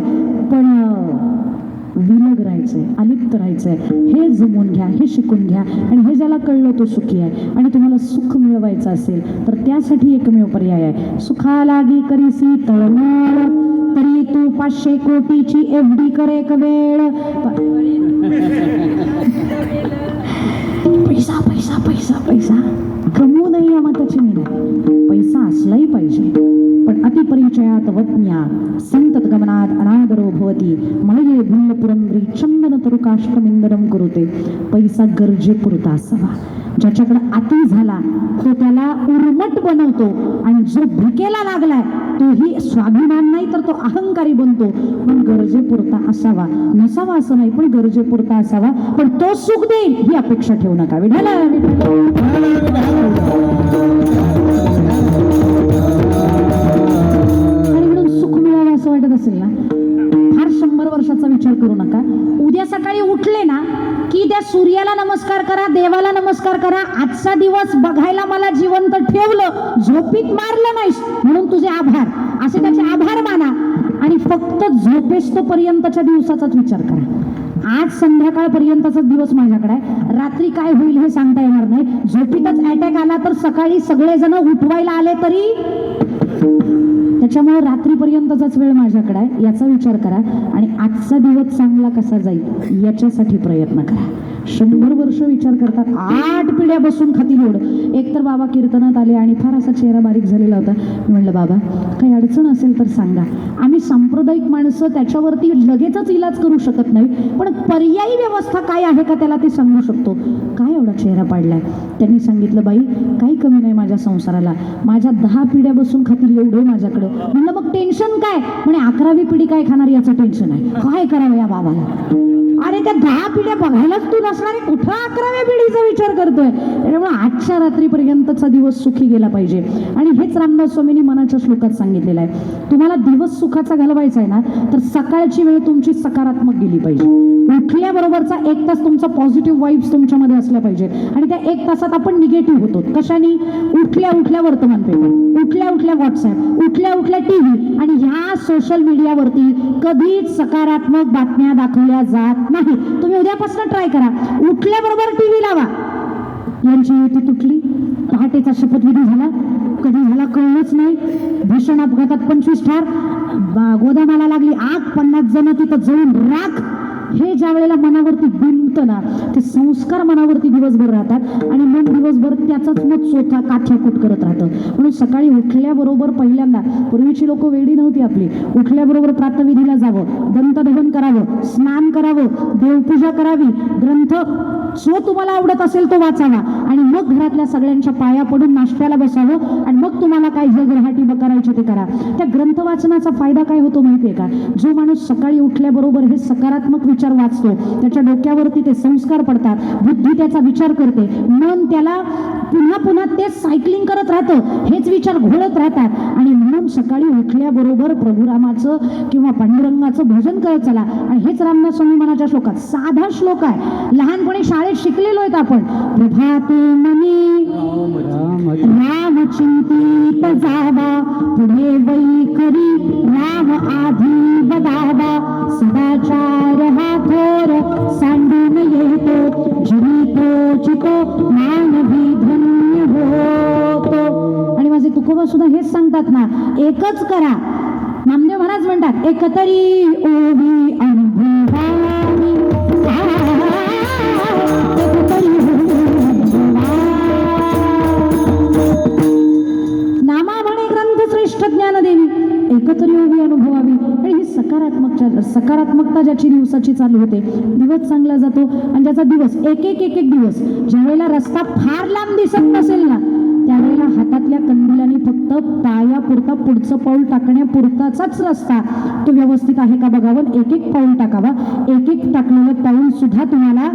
पण विलग राहायचंय, अलिप्त राहायचंय. हे जमून घ्या, हे शिकून घ्या. आणि हे ज्याला कळलं तो सुखी आहे. आणि तुम्हाला सुख मिळवायचं असेल तर त्यासाठी एकमेव पर्याय आहे. सुखालागी करीसी तळमळ, तरी तू 500 कोटीची FD कर एक वेळ. पैसा पैसा पैसा पैसा कमवू नये या मताची मी नाही. पैसा असलाही पाहिजे, पण अतिपरिचयात वज्ञा संतत गमनात अनादरो भवती, मये भुल्लपुरंद्री चंदन तरुकाष्टमिंदरम कुरुते. पैसा गरजेपुरता असावा. ज्याच्याकडे अति झाला तो त्याला उर्मट बनवतो, आणि जो भिकेला लागलाय तोही स्वाभिमान नाही तर तो अहंकारी बनतो. पण गरजेपुरता असावा, नसावा असं नाही, पण गरजेपुरता असावा. पण तो सुख देईल ही अपेक्षा ठेवू नका. विठ्ठल आणि म्हणून सुख मिळावं असं वाटत असेल ना, फार 100 वर्षाचा विचार करू नका. उद्या सकाळी उठले ना की त्या सूर्याला नमस्कार करा, देवाला नमस्कार करा. आजचा दिवस बघायला मला जिवंत ठेवलं, झोपीत मारलं नाहीस म्हणून तुझे आभार, असे त्याचे आभार माना. आणि फक्त झोपेस्तो पर्यंतच्या दिवसाचाच विचार करा. आज संध्याकाळपर्यंतचाच दिवस माझ्याकडे आहे, रात्री काय होईल हे सांगता येणार नाही. झोपीतच अटॅक आला तर सकाळी सगळेजण उठवायला आले तरी, त्याच्यामुळे रात्रीपर्यंतचाच वेळ माझ्याकडे आहे, याचा विचार करा. आणि आजचा दिवस चांगला कसा जाईल याच्यासाठी प्रयत्न करा. 100 वर्ष विचार करतात, 8 पिढ्या बसून खातील एवढं. एक तर बाबा कीर्तनात आले आणि फार असा चेहरा बारीक झालेला होता. मी म्हणलं बाबा काही अडचण असेल तर सांगा. आम्ही सांप्रदायिक माणसं त्याच्यावरती लगेचच इलाज करू शकत नाही, पण पर्यायी व्यवस्था काय आहे का त्याला ते सांगू शकतो. काय एवढा चेहरा पाडलाय. त्यांनी सांगितलं बाई काही कमी नाही माझ्या संसाराला, माझ्या 10 पिढ्या बसून खातील एवढं माझ्याकडं. म्हणलं मग टेन्शन काय. म्हणे 11वी पिढी काय खाणार याचं टेन्शन आहे. काय करावं या बाबाला. अरे त्या 10 पिढ्या बघायलाच तू नसणारे, कुठं 11व्या पिढीचा विचार करतोय. त्याच्यामुळे आजच्या रात्रीपर्यंतचा दिवस सुखी गेला पाहिजे. आणि हेच रामदास स्वामींनी मनाच्या श्लोकात सांगितलेलं आहे. तुम्हाला दिवस सुखाचा घालवायचा आहे ना, तर सकाळची वेळ तुमची सकारात्मक गेली पाहिजे. उठल्याबरोबरचा 1 तास तुमचा पॉझिटिव्ह वाईब्स तुमच्यामध्ये असल्या पाहिजे. आणि त्या 1 तासात आपण निगेटिव्ह होतो. कशाने. उठल्या उठल्या वर्तमानपत्र, उठल्या उठल्या व्हॉट्सअप, उठल्या उठल्या TV आणि ह्या सोशल मीडियावरती कधीच सकारात्मक बातम्या दाखवल्या जात नाही. तुम्ही उद्यापासून ट्राय करा. उठल्याबरोबर TV लावा. यांची युती तुटली, पहाटेचा शपथविधी झाला, कधी झाला कळलंच नाही. भीषण अपघातात 25 ठार, गोदामाला लागली आग, 50 जण तिथं जळून राख. हे ज्या वेळेला मनावरती बिंबतं ना, ते संस्कार मनावरती दिवसभर राहतात आणि मन दिवसभर त्याचाच मग चोथा काठ्याकूट करत राहतं. म्हणून सकाळी उठल्याबरोबर पहिल्यांदा, पूर्वीची लोक वेडी नव्हती आपली, उठल्याबरोबर प्रातःविधीला जावं, दंतधवन करावं, स्नान करावं, देवपूजा करावी, ग्रंथ जो तुम्हाला आवडत असेल तो वाचावा आणि मग घरातल्या सगळ्यांच्या पाया पडून नाश्त्याला बसावं आणि मग तुम्हाला काय जगरहाटी करायची ते करा. त्या ग्रंथ वाचनाचा फायदा काय होतो माहितीये का. जो माणूस सकाळी उठल्याबरोबर हे सकारात्मक विचार वाचतो, त्याच्या डोक्यावरती ते संस्कार पडतात, बुद्धी त्याचा विचार करते, मन त्याला पुन्हा पुन्हा तेच सायकलिंग करत राहतं, हेच विचार घोळत राहतात. आणि म्हणून सकाळी उठल्याबरोबर प्रभुरामाचं किंवा पांडुरंगाचं भजन करत चला. आणि हेच रामदास स्वामी मनाच्या श्लोकात, साधा श्लोक आहे, लहानपणी शाळेत शिकलेलो आहेत आपण. प्रभाते मनी राम चिंतित जावा, पुढे वैखरी राम आधी बदावा, सदाचार हा थोर सांडून येतो, जीवितो चितो मानवी धन्य होतो. आणि माझे तुकोबा सुद्धा हेच सांगतात ना, एकच करा. नामदेव महाराज म्हणतात, एकतरी ओवी अनुभवावी, नामा म्हणे ग्रंथ श्रेष्ठ ज्ञानदेवी, एकतरी ओवी अनुभवावी. आणि ही सकारात्मकता ज्याची दिवसाची चालू होते, दिवस चांगला जातो. आणि ज्याचा दिवस एक एक दिवस, ज्या वेळेला रस्ता फार लांब दिसत नसेल ना, त्यावेळेला हातातल्या कंदिलाने फक्त पायापुरता पुढचं पाऊल टाकण्यापुरताचाच रस्ता तो व्यवस्थित आहे का बघावं. एक पाऊल टाकावा. एक टाकलेलं पाऊल सुद्धा तुम्हाला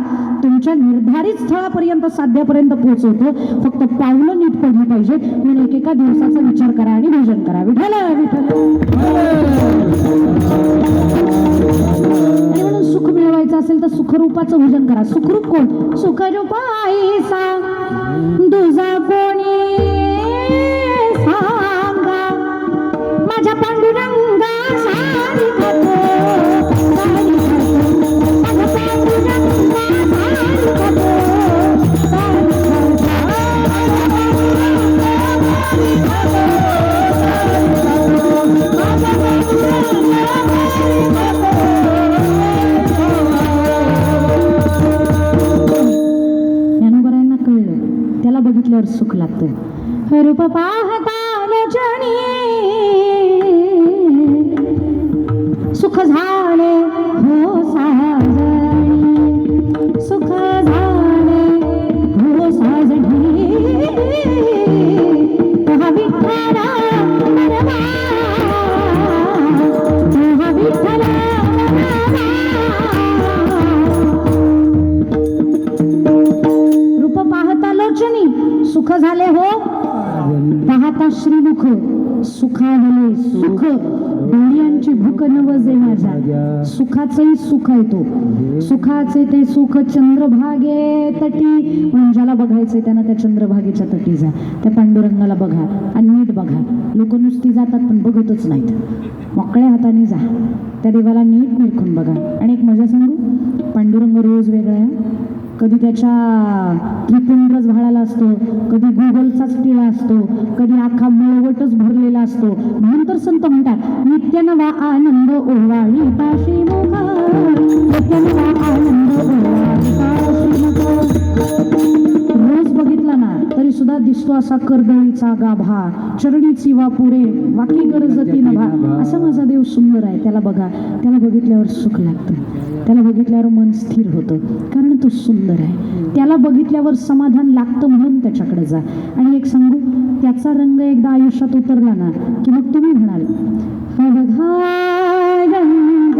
तुमच्या निर्धारित स्थळापर्यंत साध्यापर्यंत पोहोचवतो. फक्त पावलं नीट पडली पाहिजे. म्हणून एकेका दिवसाचा विचार करा आणि भोजन करा. विठ्ठल विठ्ठल. आणि म्हणून सुख मिळवायचं असेल तर सुखरूपाचं भोजन करा. सुखरूप कोण. सुखरूपाईसा दुजा कोणी सांगा, माझ्या पांडुरंगा सारी खातो, सारी खातो, माझ्या पांडुरंगा सारी खातो, सारी ज्ञानोबरायांना कळलं, त्याला बघितल्यावर सुख लागतं. रूप पाहता जणी सुख झाले हो साजणी, सुख झाले हो साजणी, विठ्ठला सुख डोळ्यांची भूक नवजे माझ्या सुखाचंही सुख आहे तो सुखाचे ते सुख चंद्रभागे तटी म्हणून ज्याला बघायचंय त्यांना त्या चंद्रभागेच्या तटी जा त्या पांडुरंगाला बघा आणि नीट बघा लोक नुसती जातात पण बघतच नाहीत मोकळ्या हाताने जा त्या देवाला नीट निरखून बघा आणि एक मजा सांगू पांडुरंग रोज वेगळा आहे कधी त्याच्या त्रिपुंडच भाळाला असतो कधी गुगलचाच टिळा असतो कधी अख्खा मळवटच भरलेला असतो म्हणून तर संत म्हणतात नित्य नवा आनंद ओवाळी ताशी मुखा नित्य नवा आनंद ओवाळी ताशी मुखा रोज बघितला ना तरी सुद्धा दिसतो असा कर्दळीचा गाभा चरणीची वापुरे वाकी गरजती नभा असा माझा देव सुंदर आहे त्याला बघा त्याला बघितल्यावर सुख लागतं त्याला बघितल्यावर मन स्थिर होतं कारण तो सुंदर आहे त्याला बघितल्यावर समाधान लागतं म्हणून त्याच्याकडे जा आणि एक सांगू त्याचा रंग एकदा आयुष्यात उतरला ना की मग तुम्ही म्हणाल अवघा रंग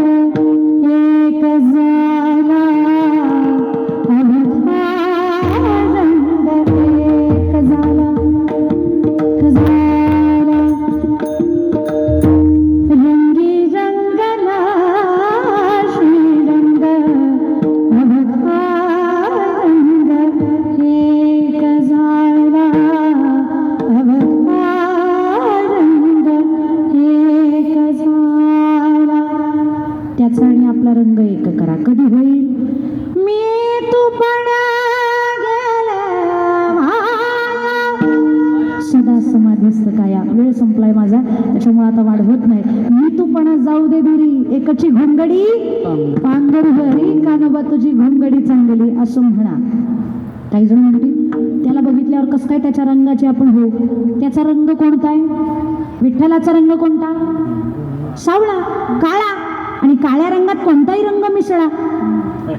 एक झाला अवघा रंग एक झाला रंगी रंगला श्रीरंग अवघा रंग एक झाला अवघा रंग एक झाला त्याचा आणि आपला रंग एक करा कधी होईल मी तू पण सदा समाधीस्थ काया वेळ संपलाय माझा त्याच्यामुळे आता वाढवत नाही मी तू पण जाऊ दे दुरी एकची घोंगडी पांघरू हरी कानोबा तुझी घोंगडी चांगली असं म्हणा काही जण म्हणतील त्याला बघितल्यावर कसं काय त्याच्या रंगाचे आपण हो त्याचा रंग कोणता आहे विठ्ठलाचा रंग कोणता सावळा काळा आणि काळ्या रंगात कोणताही रंग मिसळा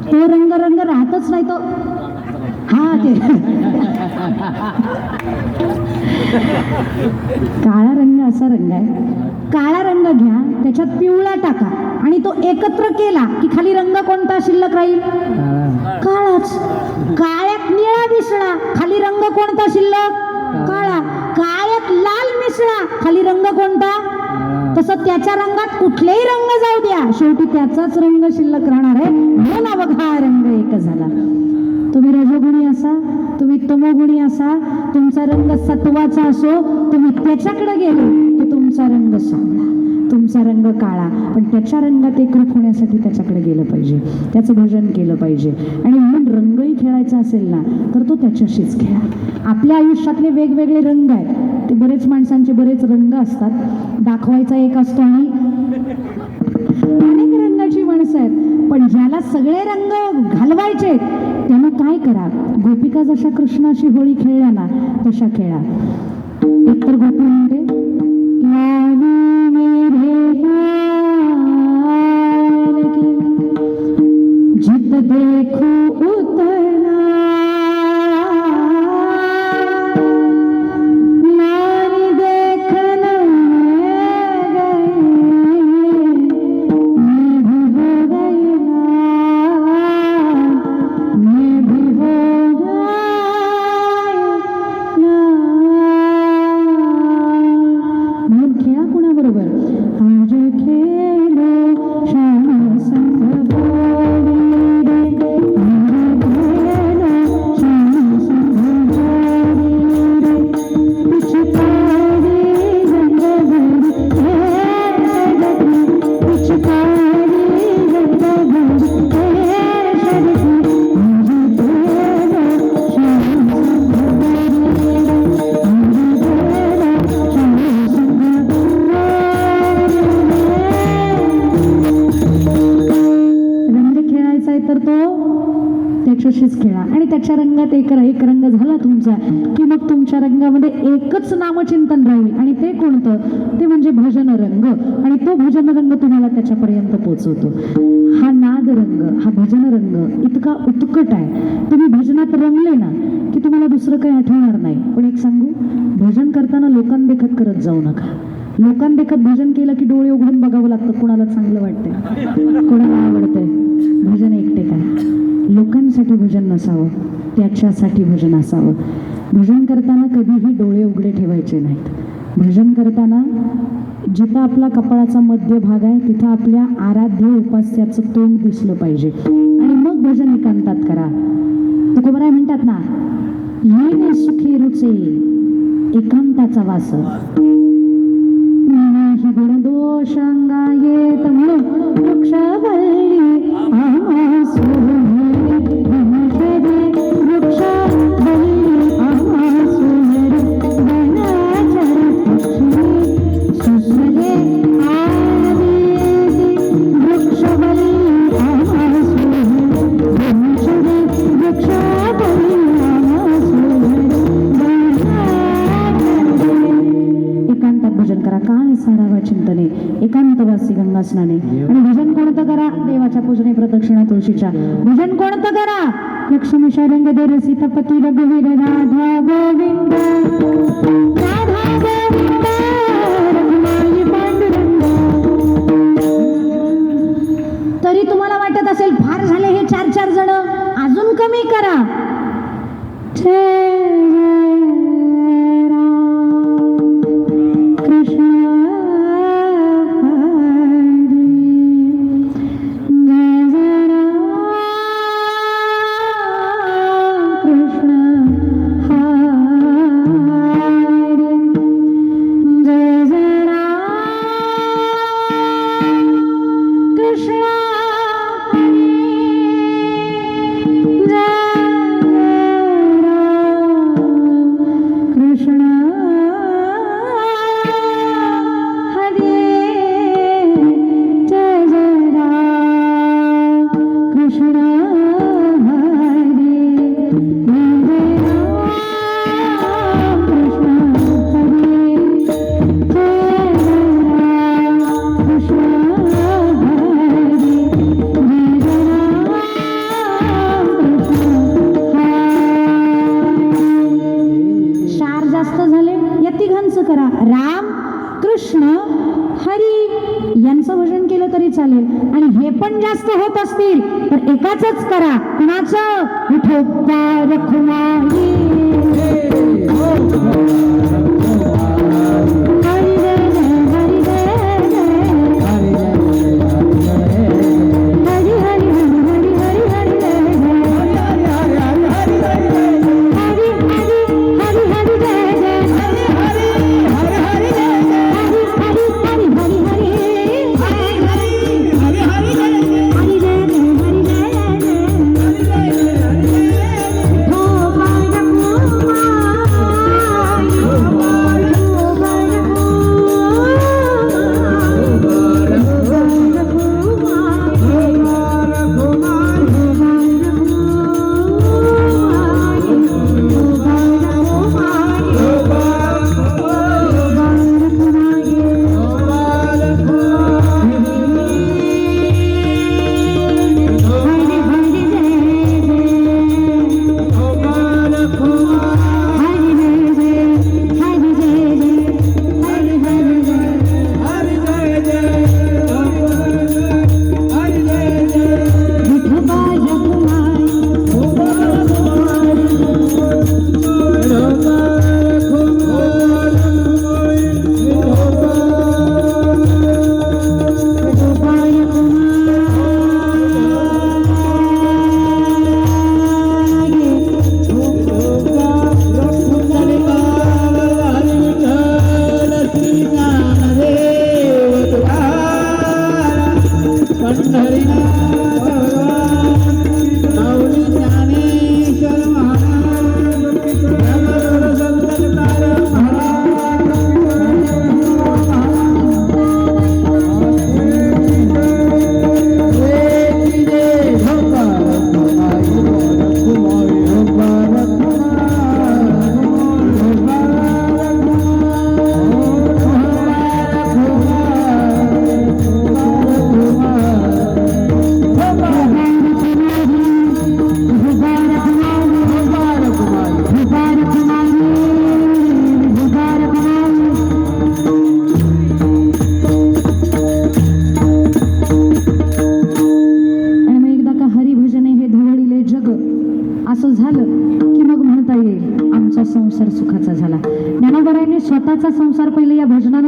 तो रंग रंग राहतच नाही तो हा ते काळा रंग असा रंग आहे काळा रंग घ्या त्याच्यात पिवळा टाका आणि तो एकत्र केला की खाली रंग कोणता शिल्लक राहील काळाच काळ्यात निळा मिसळा खाली रंग कोणता शिल्लक काळा काळ्यात लाल मिसळा खाली रंग कोणता तसं त्याच्या रंगात कुठलेही रंग जाऊ द्या शेवटी त्याचाच रंग शिल्लक राहणार आहे म्हणून अवघा रंग एक झाला तुम्ही रजोगुणी असा तुम्ही तमोगुणी असा तुमचा रंग सत्वाचा असो तुम्ही त्याच्याकडे गेले की तुमचा रंग सावळा तुमचा रंग काळा पण त्याच्या रंगात एकरूप होण्यासाठी त्याच्याकडे गेलं पाहिजे त्याचं भजन केलं पाहिजे आणि म्हणून रंगही खेळायचा असेल ना तर तो त्याच्याशीच खेळा आपल्या आयुष्यातले वेगवेगळे रंग आहेत ते बरेच माणसांचे बरेच रंग असतात दाखवायचा एक असतो आणि अनेक रंगाची माणसं आहेत पण ज्याला सगळे रंग घालवायचे त्यानं काय करा गोपिका जशा कृष्णाशी होळी खेळल्या ना तशा खेळा एकतर गोपी म्हणते लाली मेरे लाल की जित देखो उतना लाली देखने गई मैं भी हो गई लाल मैं भी हो गई लाल म्हणून खेळा कुणाबरोबर आज खेळो श्याम संग बोली रे आज खेळो श्याम संग बोली रे पिचकारी रंग भरी हे सगळी पिचकारी रंग भरी हे सगळी आज खेळो श्याम संग बोली रे आज खेळो श्याम संग रंग खेळायचा आहे तर तो त्याच्याशीच खेळा आणि त्याच्या रंगात एक रंग झाला तुमचा की मग तुमच्या रंगामध्ये एकच नामचिंतन राहील आणि ते कोणतं ते म्हणजे भजन रंग आणि तो भजन रंग तुम्हाला त्याच्यापर्यंत पोहोचवतो हा नाद रंग हा भजन रंग इतका उत्कट आहे तुम्ही भजनात रंगले ना की तुम्हाला दुसरं काही आठवणार नाही पण एक सांगू भजन करताना लोकांदेखत करत जाऊ नका लोकांदेखत भजन केलं की डोळे उघडून बघावं लागतं कोणाला चांगलं वाटतंय कोणाला आवडतंय भजन एकटे करा लोकांसाठी भजन नसावं त्याच्यासाठी भजन असावं भजन करताना कधीही डोळे उघडे ठेवायचे नाहीत भजन करताना जिथं आपला कपाळाचा मध्य भाग आहे तिथं आपल्या आराध्य उपास्याचं तोंड दिसलं पाहिजे आणि मग भजन एकांतात करा. तुकोबराय म्हणतात ना, येणे सुखी रुचे एकांताचा वास. ही गुणदोष अंगा येत म्हणून वृक्षवल्ली आम्हा सोहरे वंशजे, वृक्षवल्ली आम्हा सोहरे वनाचर पक्षी सुस्वरे आवेदी. वृक्षवल्ली आम्हा सोहरे वंशजे, वृक्षवल्ली आम्हा सोहरे वनाचर. एकांतात भजन करा. काळ सारावा चिंतने एकांतवासी गंगा स्नाने. आणि भजन कोणतं करा? देवाच्या पूजने प्रदक्षिणा तुळशीच्या. भजन कोणतं करा? लक्ष्मी शारंग देर सीतापती रघुवीर राधा गोविंद, राधा गोविंद रघुमाई पांडुरंग. तरी तुम्हाला वाटत असेल फार झाले हे 4-4 जण, अजून कमी करा. राम कृष्ण हरी यांचं भजन केलं तरी चालेल. आणि हे पण जास्त होत असतील तर एकाच करा. कुणाचं? विठोबा रखुमाई. Oh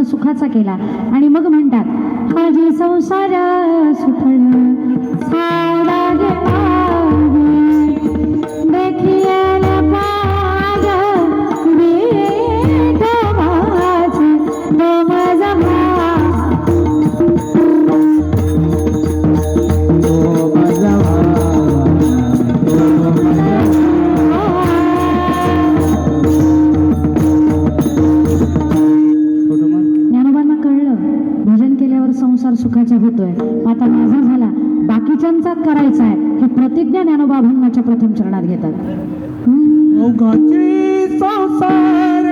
सुखाचा केला आणि मग म्हणतात हाजी संसार सुखळ सारा गे पागे, देखिए न पाग विठोबाचे दोम जमा संसार सुखाचा होतोय, आता माझा झाला बाकीच्यांचा करायचा आहे ही प्रतिज्ञा ज्ञानोबा भंगाच्या प्रथम चरणात घेतात. अवघाची संसार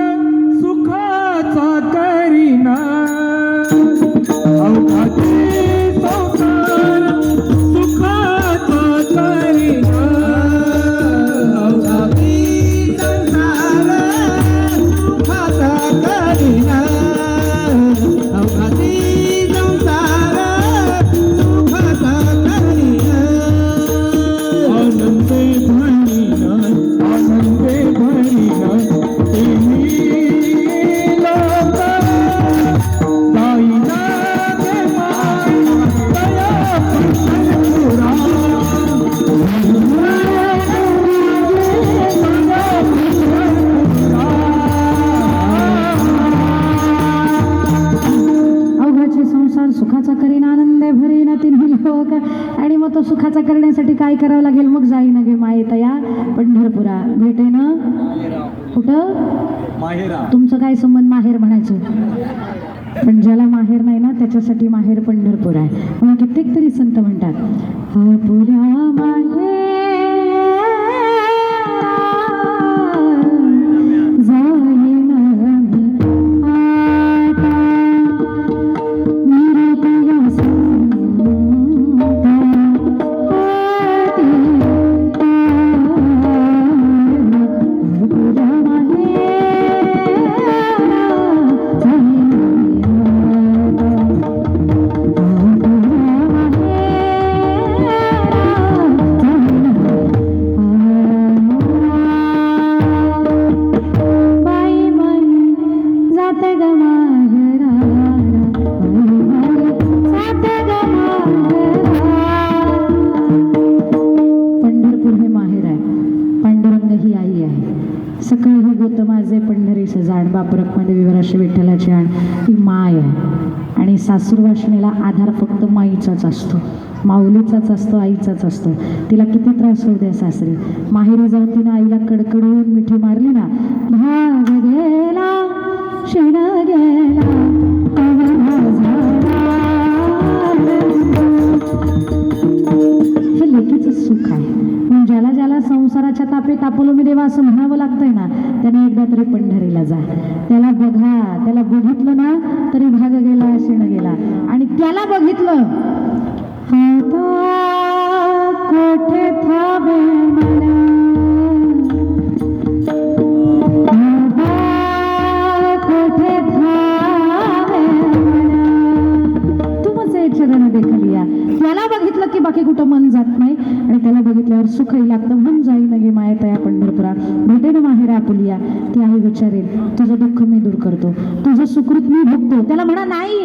सुखाचा करीना, अवघाची संसार सुखाचा करीना, अवघाची संसार सुखाचा करीना, अवघाची सुखाचा करीन आनंदे भरीन तिन्ही लोक. आणि मग तो सुखाचा करण्यासाठी काय करावं लागेल, मग जाईन गे माये तया पंढरपुरा, भेटेन कुठं माहेरा. तुमचं काय संबंध माहेर म्हणायचं, पण ज्याला माहेर नाही ना त्याच्यासाठी माहेर पंढरपूर आहे. म्हणून कित्येक तरी संत म्हणतात हा पुरा माहेर विठ्ठलाची आण ती माय आहे. आणि सासूरवाशिणीला आधार फक्त माईचाच असतो, माऊलीचाच असतो, आईचाच असतो. तिला किती त्रास होऊ द्या सासरी, माहेरी जाऊन तिनं आईला कडकडून मिठी मारली ना, भाग गेला शिण गेला हे लेकीचं सुख आहे. पण ज्याला ज्याला संसाराच्या तापे तापलो मी देवा असं म्हणावं लागतंय ना, त्याने एकदा तरी पंढरीला जा. त्याला बघा, त्याला बघितलं ना तरी भाग गेला शिण गेला. आणि त्याला बघितलं कोठे थांबे मला, कोठे थांबे तू माझे चरण देखलिया. त्याला बघितलं की बाकी कुठं मन जात नाही, आणि त्याला बघितल्यावर सुखही लागतं. मन जाई नगे माये तया पंढरपुरा, भेटे ना माहेर आपुलिया. ती आई विचारेल तुझं दुःख मी दूर करतो, तुझं सुकृत मी भोगतो. त्याला म्हणा नाही.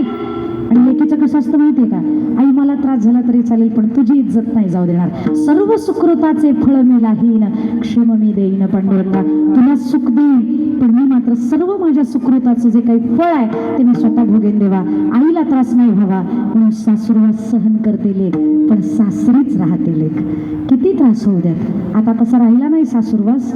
आणि लेकीचं कसं असतं माहितीये का, आई मला त्रास झाला तरी चालेल पण तुझी इज्जत नाही जाऊ देणार. सर्व सुकृताचे फळ मी लाहीन, क्षेम मी देईन पांडुरंगा. तुला सुख देईन पण मी मात्र सर्व माझ्या सुकृताचं जे काही फळ आहे ते मी स्वतः भोगेन देवा. आईला त्रास नाही व्हावा म्हणून सासुरवास सहन करते लेक, पण सासरीच राहते लेक. किती त्रास होऊ द्यात. आता तसा राहिला नाही सासुरवास,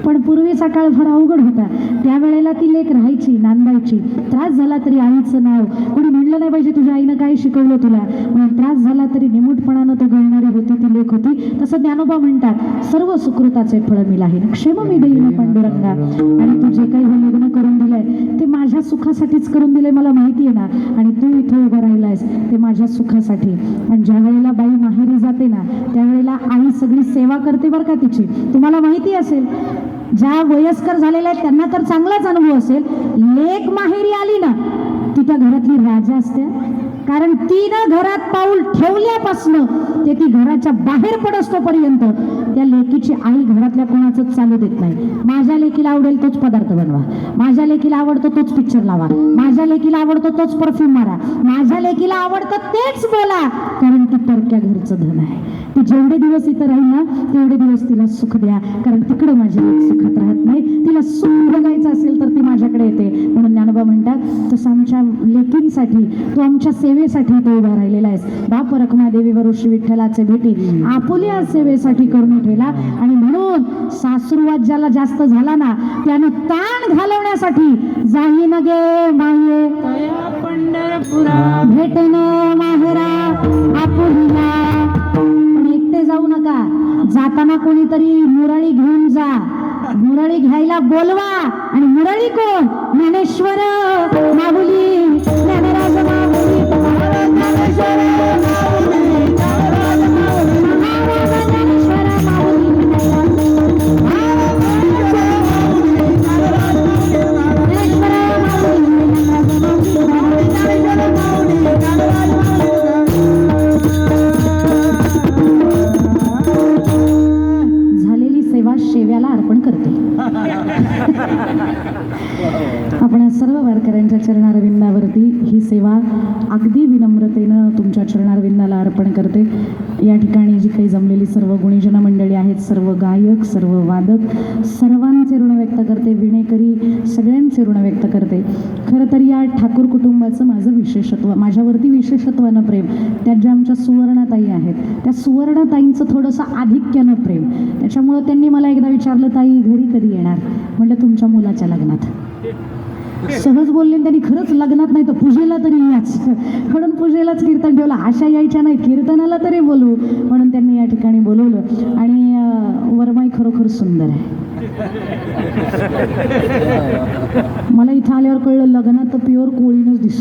पण पूर्वीचा काळ फार अवघड होता. त्यावेळेला ती लेक राहायची, नांदायची. त्रास झाला तरी आईचं नाव कोणी म्हणलं नाही पाहिजे तुझ्या आईनं काय शिकवलं तुला, म्हणून त्रास झाला तरी निमूटपणानं तो गळणारी होती ती लेक होती. तसं ज्ञानोबा म्हणतात सर्व सुकृताचे फळ मी लाहीन, क्षेम मी देईन पांडुरंगा. आणि तू जे काही हे लग्न करून दिलंय ते माझ्या सुखासाठीच करून दिलंय मला माहिती आहे ना, आणि तू इथं उभं राहिलायस ते माझ्या सुखासाठी. आणि ज्या वेळेला बाई माहेरी जाते ना त्यावेळेला आई सगळी सेवा करते बरं का तिची. तुम्हाला माहिती असेल ज्या वयस्कर झालेल्या आहेत त्यांना तर चांगलाच अनुभव असेल. लेक माहेरी आली ना ती त्या घरातली राजा असते, कारण तिनं घरात पाऊल ठेवल्यापासनं ते ती घराच्या बाहेर पडस्तोपर्यंत त्या लेकीची आई घरातल्या कोणाचंच चालू देत नाही. माझ्या लेकीला आवडेल तोच पदार्थ बनवा, माझ्या लेकीला आवडतो तोच पिक्चर लावा, माझ्या लेकीला आवडतो तोच परफ्यूम मारा, माझ्या लेकीला आवडतं तेच बोला, कारण ती परक्या घरचं धन आहे. ती जेवढे दिवस इथं राहील ना तेवढे दिवस तिला सुख द्या, कारण तिकडे माझी लेक सुखात राहत नाही. तिला सुख बघायचं असेल तर ती माझ्याकडे येते. म्हणून ज्ञानोबा म्हणतात तसं आमच्या लेकींसाठी तू आमच्या सेवेसाठी तो उभा राहिलेला आहेस. बाप रखमादेवीवर श्री विठ्ठलाचे भेटी आपुल्या सेवेसाठी करून ठेवला. आणि म्हणून सासुरवाद ज्याला जास्त झाला ना त्यानं ताण घालवण्यासाठी जाईन गे माये तया पंढरपुरा भेटन माहेरा आपुल्या. पण एकटे जाऊ नका, जाताना कोणीतरी मुरळी घेऊन जा, मुरळी घ्यायला बोलवा. आणि मुरळी कोण? ज्ञानेश्वर माऊली, ज्ञानराज माऊली, ज्ञानेश्वर माऊली, ज्ञानराज माऊली, महाराज ज्ञानेश्वर माऊली, ज्ञानेश्वर माऊली, झालेली सेवा शेव्याला अर्पण करते. आपण सर्व वारकऱ्यांच्या चरणारविंदावरती ही सेवा अगदी विनम्रतेनं तुमच्या चरणारविंदाला अर्पण करते. या ठिकाणी जी काही जमलेली सर्व गुणीजन मंडळी आहेत, सर्व गायक, सर्व वादक, सर्वांचे ऋण व्यक्त करते, विणेकरी सगळ्यांचे ऋण व्यक्त करते. खरं तर या ठाकूर कुटुंबाचं माझं विशेषत्व, माझ्यावरती विशेषत्वानं प्रेम, त्यात ज्या आमच्या सुवर्णाताई आहेत त्या सुवर्णाताईंचं थोडंसं आधिक्यानं प्रेम. त्याच्यामुळं त्यांनी मला एकदा विचारलं, ताई घरी कधी येणार? म्हटलं तुमच्या मुलाच्या लग्नात. सहज बोलले त्यांनी, खरंच लग्नात नाही तर पूजेला तरी याच. म्हणून पूजेलाच कीर्तन ठेवलं, आशा यायच्या नाही, कीर्तनाला तरी बोलू म्हणून त्यांनी या ठिकाणी बोलवलं. आणि वरमाई खरोखर सुंदर आहे. मला इथं आल्यावर कळलं लग्नात तर प्युअर कोळीनच दिसतो.